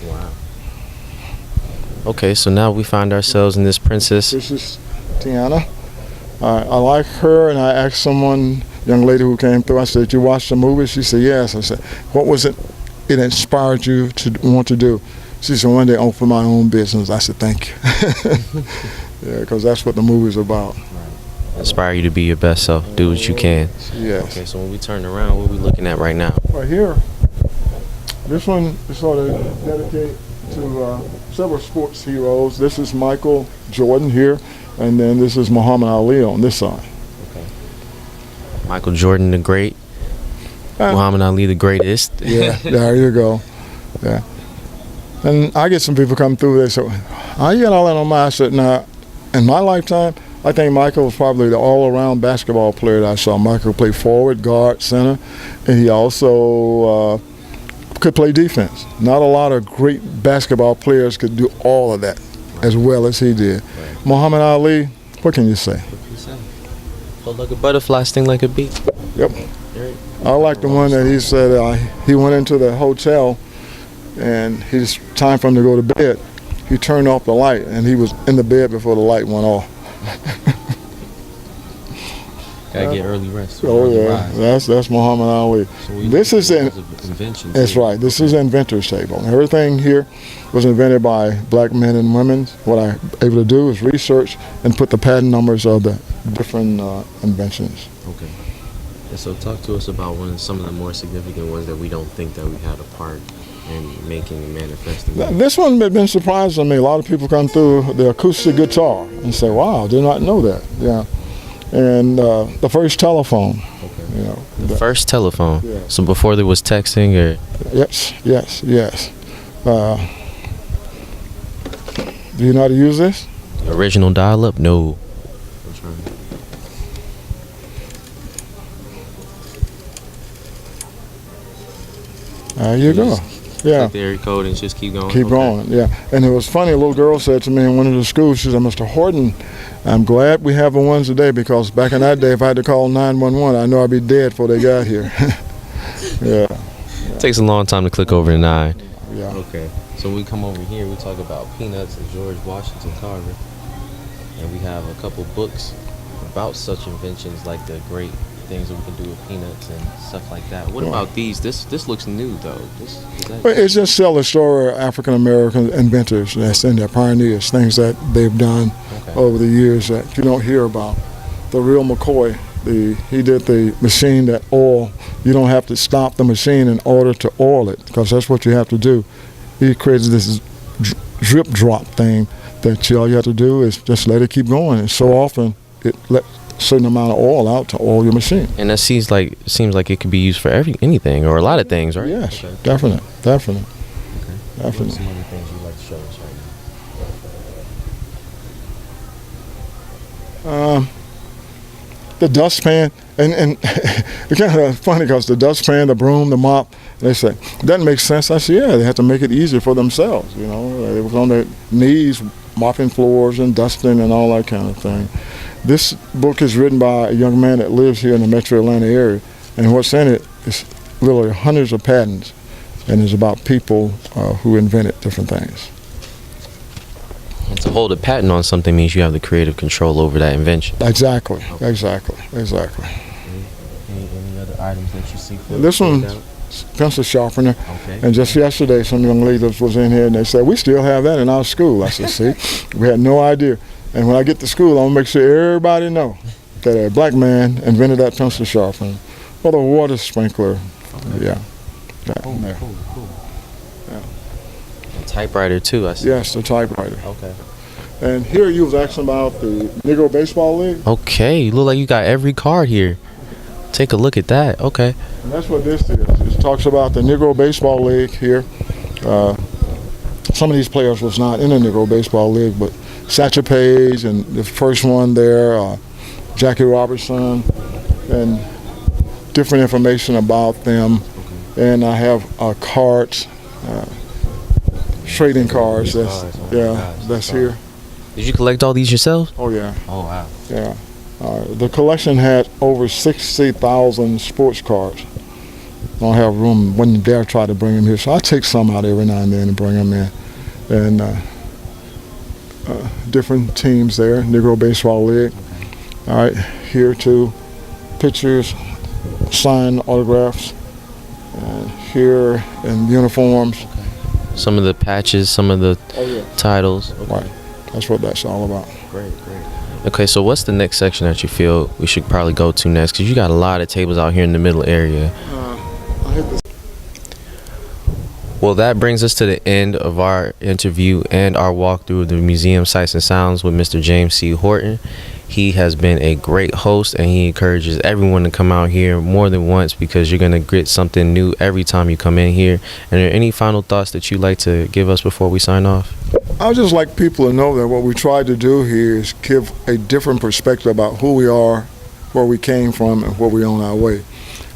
Wow. Okay, so now we find ourselves in this princess. This is Tiana. I like her, and I asked someone, young lady who came through, I said, "Did you watch the movie?" She said, "Yes." I said, "What was it inspired you to want to do?" She said, "One day open my own business." I said, "Thank you." Yeah, because that's what the movie's about. Inspire you to be your best self. Do what you can. Yes. Okay, so when we turn around, what are we looking at right now? Right here, this one is sort of dedicated to several sports heroes. This is Michael Jordan here, and then this is Muhammad Ali on this side. Okay. Michael Jordan the Great. Muhammad Ali the Greatest. Yeah, there you go. Yeah. And I get some people come through, they say, "How you got all that on my?" I said, "Now, in my lifetime, I think Michael was probably the all-around basketball player that I saw. Michael played forward, guard, center, and he also could play defense. Not a lot of great basketball players could do all of that as well as he did. Right. Muhammad Ali, what can you say? Hold like a butterfly, sting like a bee. Yep. I like the one that he said he went into the hotel and it's time for him to go to bed. He turned off the light and he was in the bed before the light went off. Gotta get early rest. Oh yeah, that's Muhammad Ali. So this is an invention. That's right. This is an inventor's table. Everything here was invented by black men and women. What I'm able to do is research and put the patent numbers of the different inventions. Okay. And so talk to us about some of the more significant ones that we don't think that we had a part in making and manifesting. This one has been surprising to me. A lot of people come through the acoustic guitar and say, "Wow, did not know that." Yeah. And the first telephone. Okay. You know, the first telephone. Yeah. So before there was texting, or yes. Do you know how to use this? The original dial-up? No. I'm trying. There you go. Yeah. Click the area code and just keep going. Keep going, yeah. And it was funny, a little girl said to me in one of the schools, she said, "Mr. Horton, I'm glad we have the ones today because back in that day, if I had to call 911, I know I'd be dead before they got here." Yeah. It takes a long time to click over to 9. Yeah. Okay. So when we come over here, we talk about Peanuts and George Washington Carver. And we have a couple books about such inventions like the great things that we can do with peanuts and stuff like that. What about these? This looks new though. It's just tell the story of African American inventors that's in there, pioneers, things that they've done over the years that you don't hear about. The real McCoy, he did the machine that oil. You don't have to stop the machine in order to oil it because that's what you have to do. He created this drip drop thing that all you have to do is just let it keep going. And so often it let certain amount of oil out to oil your machine. And that seems like it could be used for anything or a lot of things, right? Yes, definitely. Okay. What are some other things you'd like to show us right now? The dustpan, and it's kind of funny because the dustpan, the broom, the mop, they say, "That makes sense." I said, "Yeah, they have to make it easier for themselves." You know, they was on their knees mopping floors and dusting and all that kind of thing. This book is written by a young man that lives here in the metro Atlanta area, and what's in it is literally hundreds of patents, and it's about people who invented different things. And to hold a patent on something means you have the creative control over that invention. Exactly. Okay. Exactly. Any other items that you see? This one's pencil sharpener. Okay. And just yesterday, some young ladies was in here and they said, "We still have that in our school." I said, "See, we had no idea." And when I get to school, I'm gonna make sure everybody know that a black man invented that pencil sharpener or the water sprinkler. Okay. Yeah. Cool. Yeah. A typewriter too, I see. Yes, the typewriter. Okay. And here you was asking about the Negro Baseball League. Okay, you look like you got every card here. Take a look at that. Okay. And that's what this is. It talks about the Negro Baseball League here. Some of these players was not in the Negro Baseball League, but Satchel Paige and the first one there, Jackie Robertson, and different information about them, and I have cards, trading cards. That's here. Did you collect all these yourself? Oh yeah. Oh wow. Yeah. The collection had over 60,000 sports cards. I don't have room, wouldn't dare try to bring them here, so I take some out every now and then and bring them in. And different teams there, Negro Baseball League. All right, here too, pictures, signed autographs, here in uniforms. Some of the patches, some of the titles. Right, that's what that's all about. Great. Okay, so what's the next section that you feel we should probably go to next? Because you got a lot of tables out here in the middle area. Well, that brings us to the end of our interview and our walkthrough of the museum sights and sounds with Mr. James C. Horton. He has been a great host, and he encourages everyone to come out here more than once because you're going to get something new every time you come in here. And are there any final thoughts that you'd like to give us before we sign off? I would just like people to know that what we try to do here is give a different perspective about who we are, where we came from, and where we're on our way.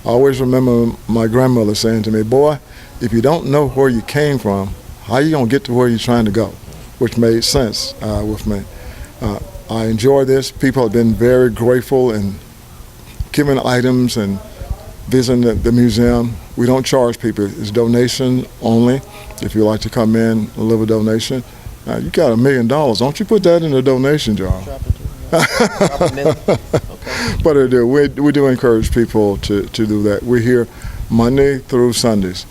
I always remember my grandmother saying to me, boy, if you don't know where you came from, how you going to get to where you're trying to go? Which made sense with me. I enjoy this. People have been very grateful and giving items and visiting the museum. We don't charge people. It's donation only. If you like to come in and leave a donation. You got $1 million. Don't you put that in the donation jar. But I do. We do encourage people to do that. We're here Monday through Sundays.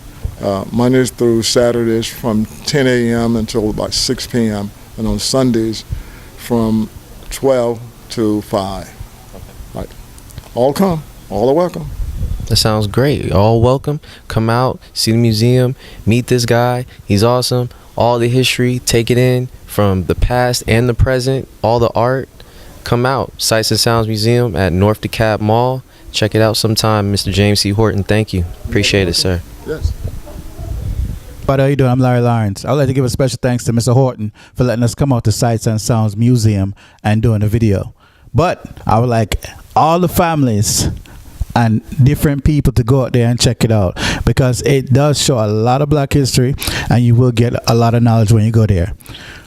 Mondays through Saturdays from 10 a.m. until about 6 p.m. and on Sundays from 12 to 5. Right. All come. All are welcome. That sounds great. All welcome. Come out, see the museum, meet this guy. He's awesome. All the history, take it in from the past and the present, all the art. Come out. Sights and Sounds Museum at North DeKalb Mall. Check it out sometime. Mr. James C. Horton, thank you. Appreciate it, sir. Yes. How you doing? I'm Larry Lawrence. I'd like to give a special thanks to Mr. Horton for letting us come out to Sights and Sounds Museum and doing a video. But I would like all the families and different people to go out there and check it out because it does show a lot of Black history and you will get a lot of knowledge when you go there.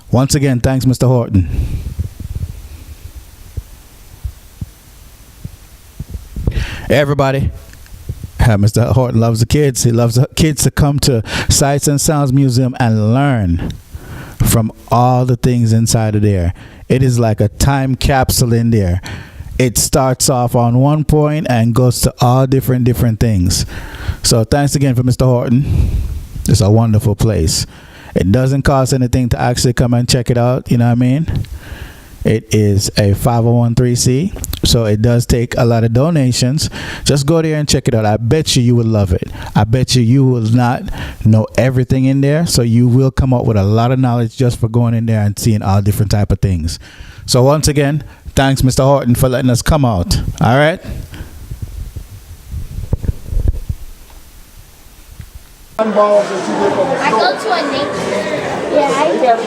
Once again, thanks, Mr. Horton. Hey, everybody. Mr. Horton loves the kids. He loves the kids to come to Sights and Sounds Museum and learn from all the things inside of there. It is like a time capsule in there. It starts off on one point and goes to all different things. So thanks again for Mr. Horton. It's a wonderful place. It doesn't cost anything to actually come and check it out. You know what I mean? It is a 501(c), so it does take a lot of donations. Just go there and check it out. I bet you will love it. I bet you will not know everything in there, so you will come up with a lot of knowledge just for going in there and seeing all different type of things. So once again, thanks, Mr. Horton, for letting us come out. All right? I go to a nature. Yeah, I go.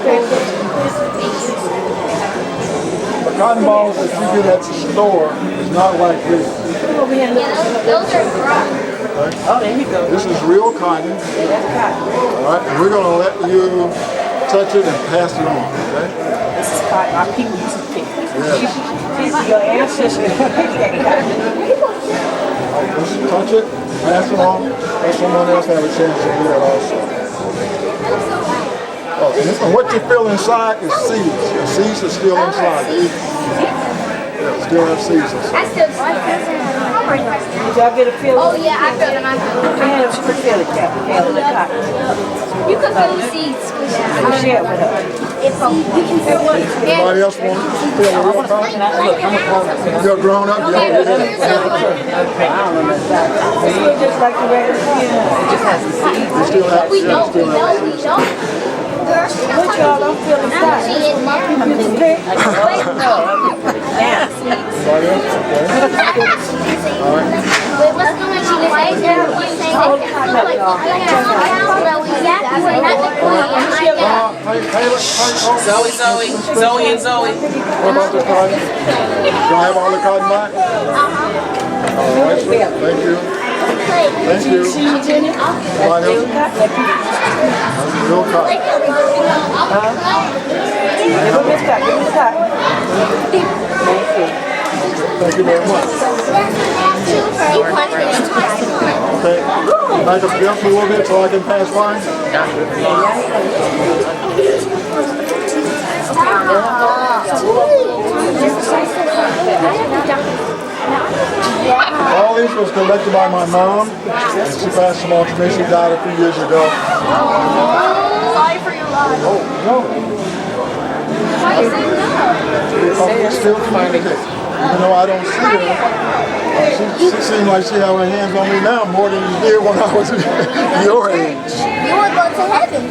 The cotton balls that you get at the store is not like this. Yeah, those are rock. Oh, there you go. This is real cotton. Yeah, that's cotton. All right, and we're going to let you touch it and pass it on, okay? This is cotton. Our people used to pick. Yes. Your ancestors picked that cotton. Just touch it, pass it on, let someone else have a chance to do that also. Oh, and what you feel inside is seeds. The seeds are still inside. Yeah, still have seeds inside. I still see. Did y'all get a feel? Oh yeah, I feel them. I feel them. Man, she could feel it, Cat. Feel the cotton. You can feel the seeds. You share it with her. You can feel it. Anybody else want to feel the real cotton? You're grown up. Okay, You're here's the one. It's just like the regular cotton. It just has the seeds. We know. What y'all don't feel inside? She in there. Anybody else? Okay. Wait, what's going on? She just ate there. Zoe and Zoe. What about the cotton? Do I have all the cotton back? All right, sir. Thank you. Thank you. Right up. Real cotton. Give him his cotton. Give him his cotton. Thank you. Thank you very much. Okay. Back up just a little bit so I can pass by. All these was collected by my mom, and she passed them on to me. She died a few years ago. Sorry for your loss. Oh, no. Because we still communicate. Even though I don't see her, she seems like she has her hands on me now more than you did when I was your age. You will go to heaven.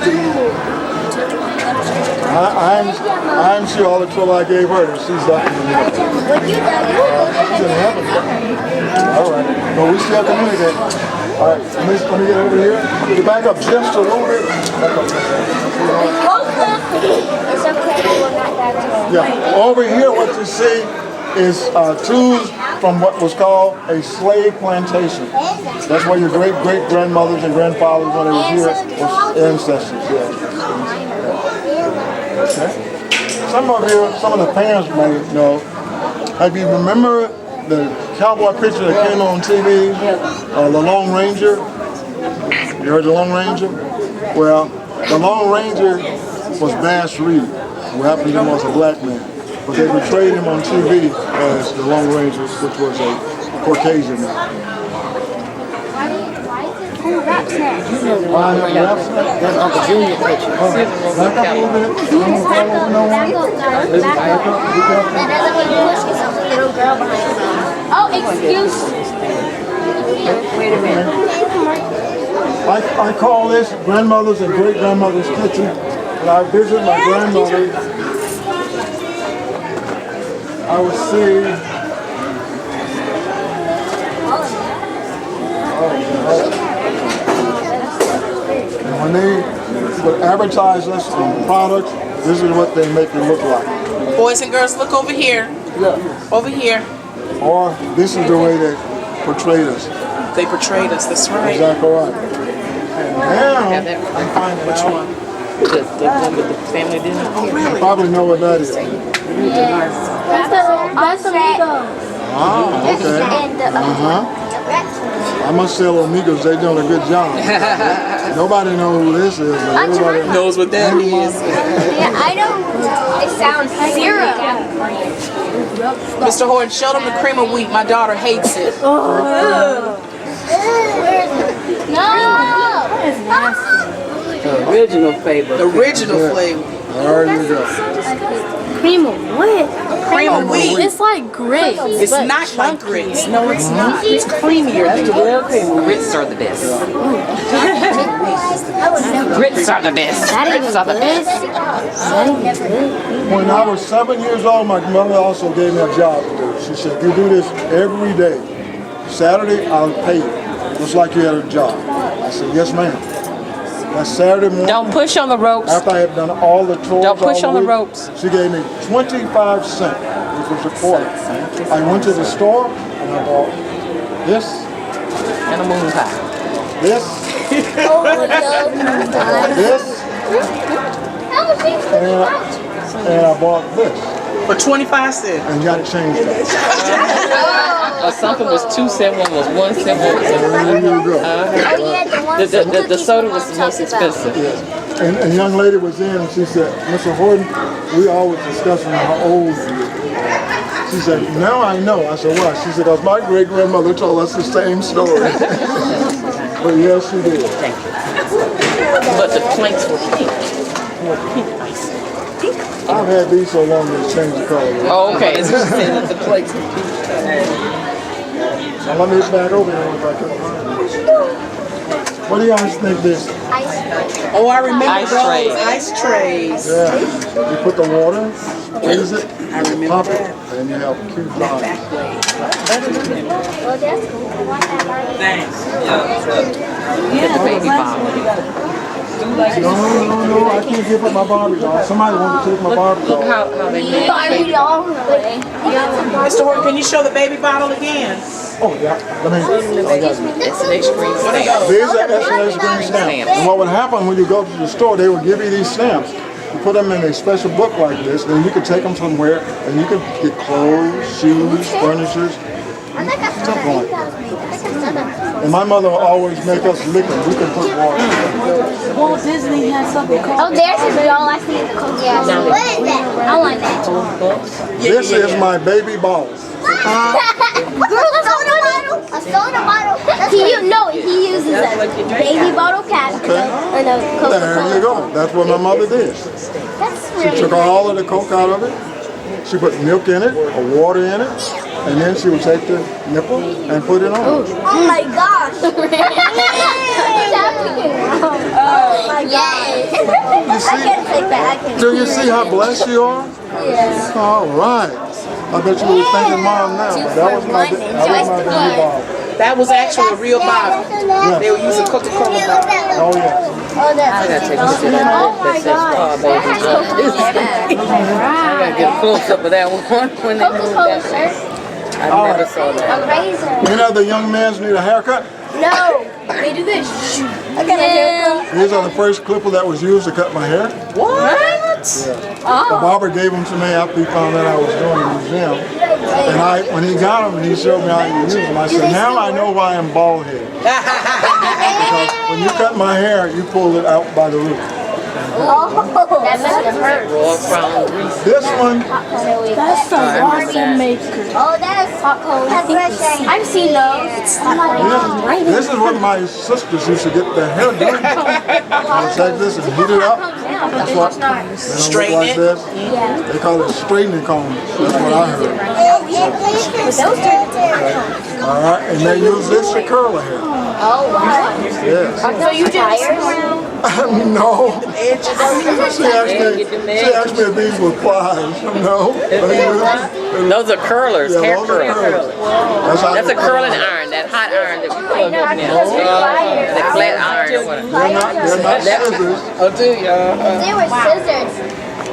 I'm sure all the trouble I gave her, she's lucky to me. When you die, you will go to She's in heaven. heaven. All right. But we still communicate. All right. Let me get over here. Can you back up just a little bit? Back up. It's okay. We will not die today. Yeah. Over here, what you see is tools from what was called a slave plantation. That's where your great-great-grandmothers and grandfathers, when they were here, was ancestors. Yeah. Okay. Some of the parents may know. Have you remember the cowboy picture that came on TV, The Lone Ranger? You heard The Lone Ranger? Well, The Lone Ranger was Bass Reed, who happened to him was a black man. But they portrayed him on TV as the Lone Ranger, which was a Caucasian man. Why have rap snack? That's Uncle Junior picture. Back up a little bit. Oh, excuse me. Wait a minute. I call this grandmother's and great-grandmother's kitchen. When I visit my grandmother, I would see and when they would advertise us on products, this is what they make it look like. Boys and girls, look over here. Yeah. Over here. Or this is the way they portrayed us. They portrayed us. That's right. Exactly right. And now, I'm finding Which out. one? The one with the family dinner. Oh, really? You probably know what that is. That's amigo. Ah, okay. I must tell Amigos they're doing a good job. Nobody knows who this is, but everybody Knows what that is. Yeah, I know. It sounds zero. Mr. Horton, show them the cream of wheat. My daughter hates it. No. The original flavor. The original flavor. There you go. Cream of what? Cream of wheat. It's like grits. It's not like grits. No, it's not. It's creamier. That's the real cream. Grits are the best. Grits are the best. Grits are the best. When I was 7 years old, my mother also gave me a job to do. She said, you do this every day. Saturday, I'll pay you. Just like you had a job. I said, yes, ma'am. That Saturday morning, Don't push on the ropes. after I had done all the chores, Don't push all on the week, ropes. she gave me 25 cents, which was a quarter. I went to the store and I bought this, And a moon pie. this, and I bought this. For 25 cents. And got it changed up. Something was 2 cents, one was 1 cent, one was There you go. Oh, yeah, the one the soda was the most expensive. And a young lady was in and she said, Mr. Horton, we always discussing how old you are. She said, now I know. I said, why? She said, because my great-grandmother told us the same story. But yes, she did. But the plates were pink. Pink ice. I've had these so long that it's changed the color. Oh, okay. It's just saying that the plates were pink. Now let me back over here if I can. What do you guys think this? Oh, I remember Ice those trays. ice trays. Yeah. You put the water, freeze it, I remember pop it, that. and you have a cute line. Well, that's cool. I want that line. Thanks. Yeah, the baby last bottle. one you gotta do like this. No, I can't give up my Barbie doll. Somebody wanted to take my Barbie Look doll. how they make Barbie doll. Mr. Horton, can you show the baby bottle again? Oh, yeah. Let me. it's an extreme stamp. These are S&S green stamps. And what would happen when you go to the store, they would give you these stamps. You put them in a special book like this, then you could take them somewhere and you could get clothes, shoes, furniture, something like that. And my mother would always make us lick them. We could put water. Walt Disney has something called. Oh, there's his doll. I see the cookie. Yeah. What is that? I want that. This is my baby ball. Girl, a soda bottle. A soda bottle. He uses a baby bottle cap and a Coca-Cola. There you go. That's what my mother did. That's She really took all of the Coke out of it. She put milk in it, or water in it, and then she would take the nipple and put it on. Oh my gosh. Oh my gosh. You see? Take that. Do you see how blessed you are? Yeah. All right. I bet you was thinking mom now, but that was my baby ball. That was actually a real bottle. They were using Coca-Cola bottle. Oh yeah. Oh, that's Take a picture of that. oh my gosh. That has Coca-Cola. I gotta get a close up of that one when they moved Coca-Cola, that way. sir. I never saw that. A razor. You know the young men's need a haircut? No. They do this. I got a haircut. These are the first clipper that was used to cut my hair. What? The barber gave them to me after he found out I was doing the museum. And when he got them and he showed me how to use them, I said, now I know why I'm bald headed. Because when you cut my hair, you pull it out by the root. Oh, that must have hurt. Raw crown grease. This one, That's a waffle maker. Oh, that's hot cold. I've seen those. this is what my sisters used to get their hair done. They take this and heat it up. That's what, they don't Straighten look like it? this. They call it straightening comb. That's what I heard. All right, and they use this to curl the hair. Oh, wow. Yes. So you just No. She asked me if these were plies. No. Those are curlers, Yeah, hair those are curlers. curlers. That's a curling iron, that hot iron that we plug up now. That flat iron or whatever. They're not scissors. Oh, do you? They were scissors.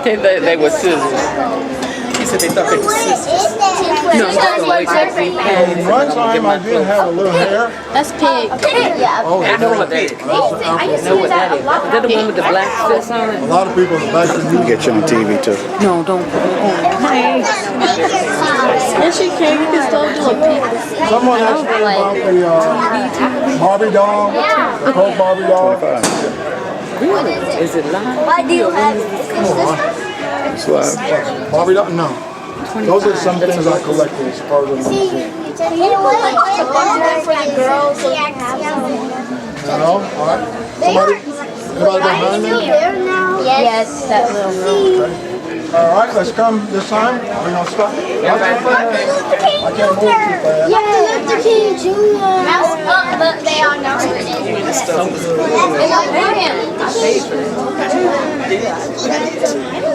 They were scissors. He said they thought they were scissors. No, One time I did have a little hair. That's pig. Yeah. Oh, I know what that is. I used to know do what that that a is. lot. Is that the one with the black strips on it? a lot of people like to use Get you on TV too. No, don't put it on. Yes, you can. You can still do a pig. Someone asked me about the Barbie doll, the Coke Barbie doll. Really? Is it live? Why do you have this? Barbie doll? No. Those are some things I collected as part of the museum. You know what? For the girls, so you have some. You know? All right. Somebody behind me? Yes, that little girl. All right, let's come this time. We're going to stop. I can't move too fast. Yeah, Luther King Jr. But they all know who it is. They don't know him.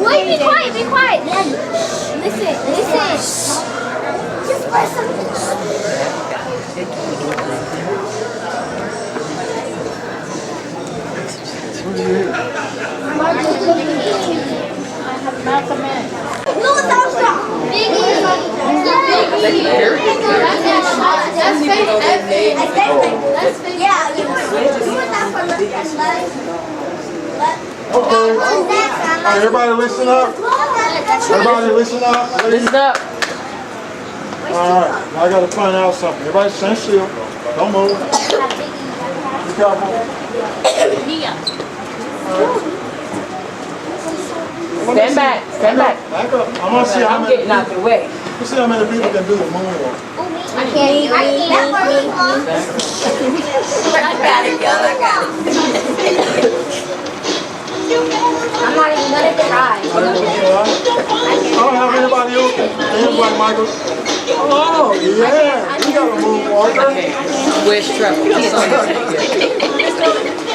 Wait, be quiet, be quiet. Listen. Just play something. Malcolm X. Louis Armstrong. Biggie. That's fake. Yeah, you were not from the Okay. All right, everybody listen up. Everybody listen up. Listen up. All right, I got to find out something. Everybody stand still. Don't move. Be careful. Stand back. Stand back. Back up. I want to see how I'm many. getting out the way. Let's see how many people can do the moonwalk. I can't. I got it, y'all. I got it. I'm not even gonna try. I don't have anybody else. Hands like Michael. Oh, yeah. You got a moonwalker. Where's Trevor?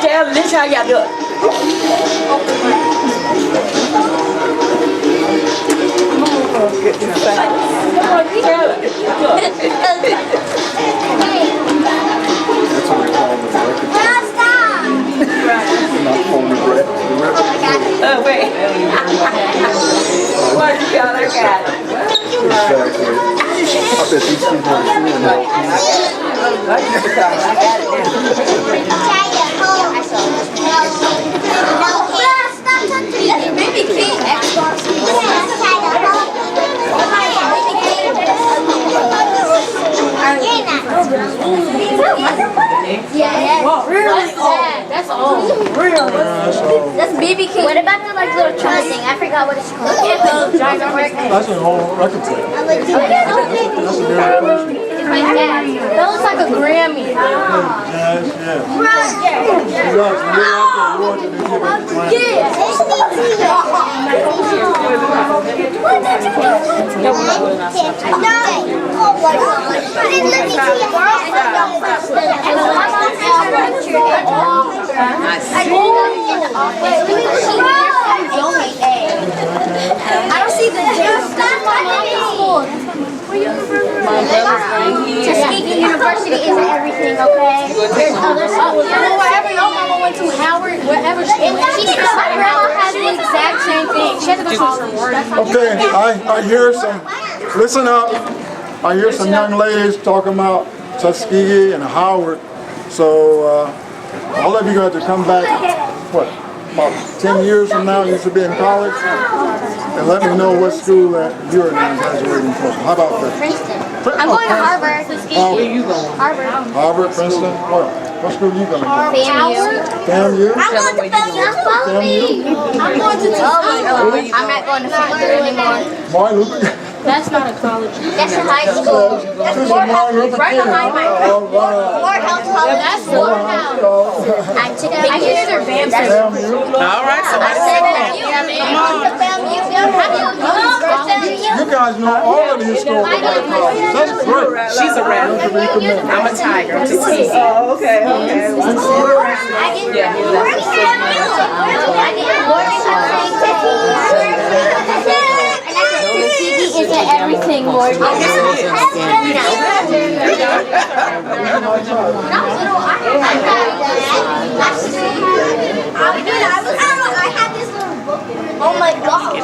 Tell them this how y'all do it. That's what we call the said these kids want to see him. Baby King Xbox. Yeah, really old. That's old. Really? That's BB King. What about the like little trumpet thing? I forgot what it's called. That's a whole record player. That's a very question. That looks like a Grammy. Yes, yes. I don't see the Tuskegee University isn't everything, okay? There's other schools. Wherever your mama went to, Howard, wherever she went. My grandma had the exact same thing. She had to go to college. Okay, I hear some, listen up. I hear some young ladies talking about Tuskegee and Howard. So all of you got to come back, what, about 10 years from now, you should be in college, and let me know what school that you're graduating from. How about that? Princeton. I'm going to Harvard. Where are you going? Harvard. Harvard, Princeton? What school are you going to? FAMU. FAMU? I'm going to FAMU. I'm going to Tuskegee. I'm not going to Florida anymore. Martin Luther. That's not a college. That's a high school. That's Morehouse. Right behind my Morehouse College. That's Morehouse. I hear their BAM. All right, somebody say that. You guys know all of the historical black colleges. That's great. She's a rat. I'm a tiger. Oh, okay, okay. Tuskegee isn't everything, Lord. Yes, it is. I had this little book. Oh my gosh.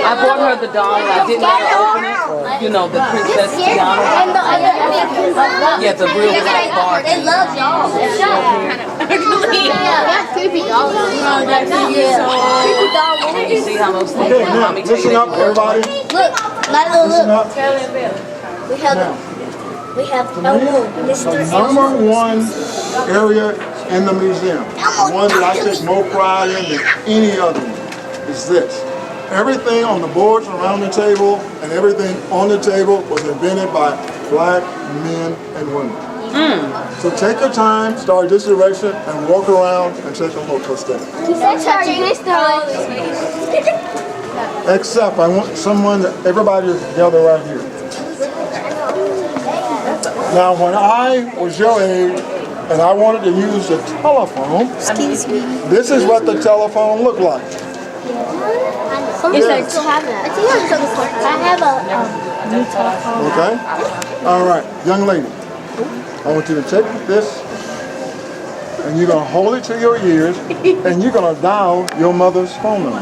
I bought her the doll. I didn't want to open it. You know, the Princess Tiana. And the other Yeah, the real black bar. They love dolls. That's creepy dolls. Creepy dolls. You see how those things Okay, are? now, Mommy tell listen you. up, everybody. Look, Lila, Listen look. up. We have Elmo, Mr. The number one area in the museum, the one that I take more pride in than any other one, is this. Everything on the boards around the table and everything on the table was invented by black men and women. So take your time, start this direction, and walk around and take a look. What's that? Except I want someone, everybody is together right here. Now, when I was your age and I wanted to use the telephone, this is what the telephone looked like. Yes. I have a new telephone. Okay? All right, young lady, I want you to take this and you're going to hold it to your ears and you're going to dial your mother's phone number.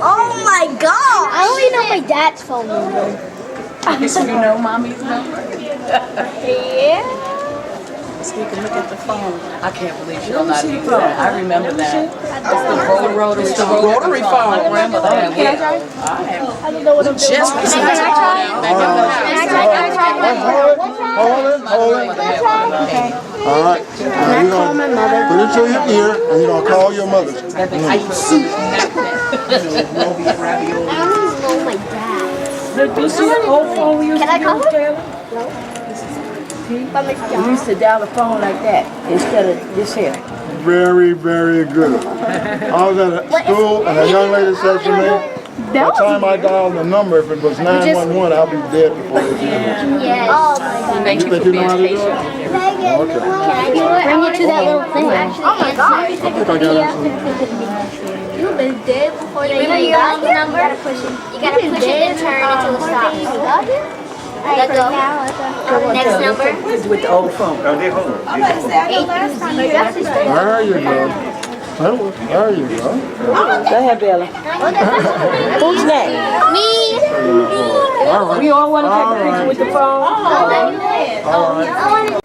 Oh my god! I only know my dad's phone number. So you know mommy's number? Yeah. So you can look at the phone. I can't believe you don't know how to use that. I remember that. It's the rotary phone. My grandmother had one. I don't know what I'm doing. Just recently took it down back in the house. Hold it. All right. Now you're going to put it to your ear and you're going to call your mother. I don't even know my dad. This is the old phone we used Can I to call use, her? Taylor? But Miss We John. used to dial the phone like that instead of this here. Very, very good. I was at a school and a young lady said to me, by the time I dialed the number, if it was 911, I'll be dead before it was Yes. Oh my god. Thank you You for think you being know how to do patient. it? Megan, Okay. can I do it? Bring it to that little thing. Oh my god. I think I got it. You've been dead before they even got the number. You gotta push it. You gotta push it and turn until it stops. Let go. Next number. With the old phone. There you go. There you go. Go ahead, Bella. Who's next? Me. We all want to take a picture with the phone. Oh,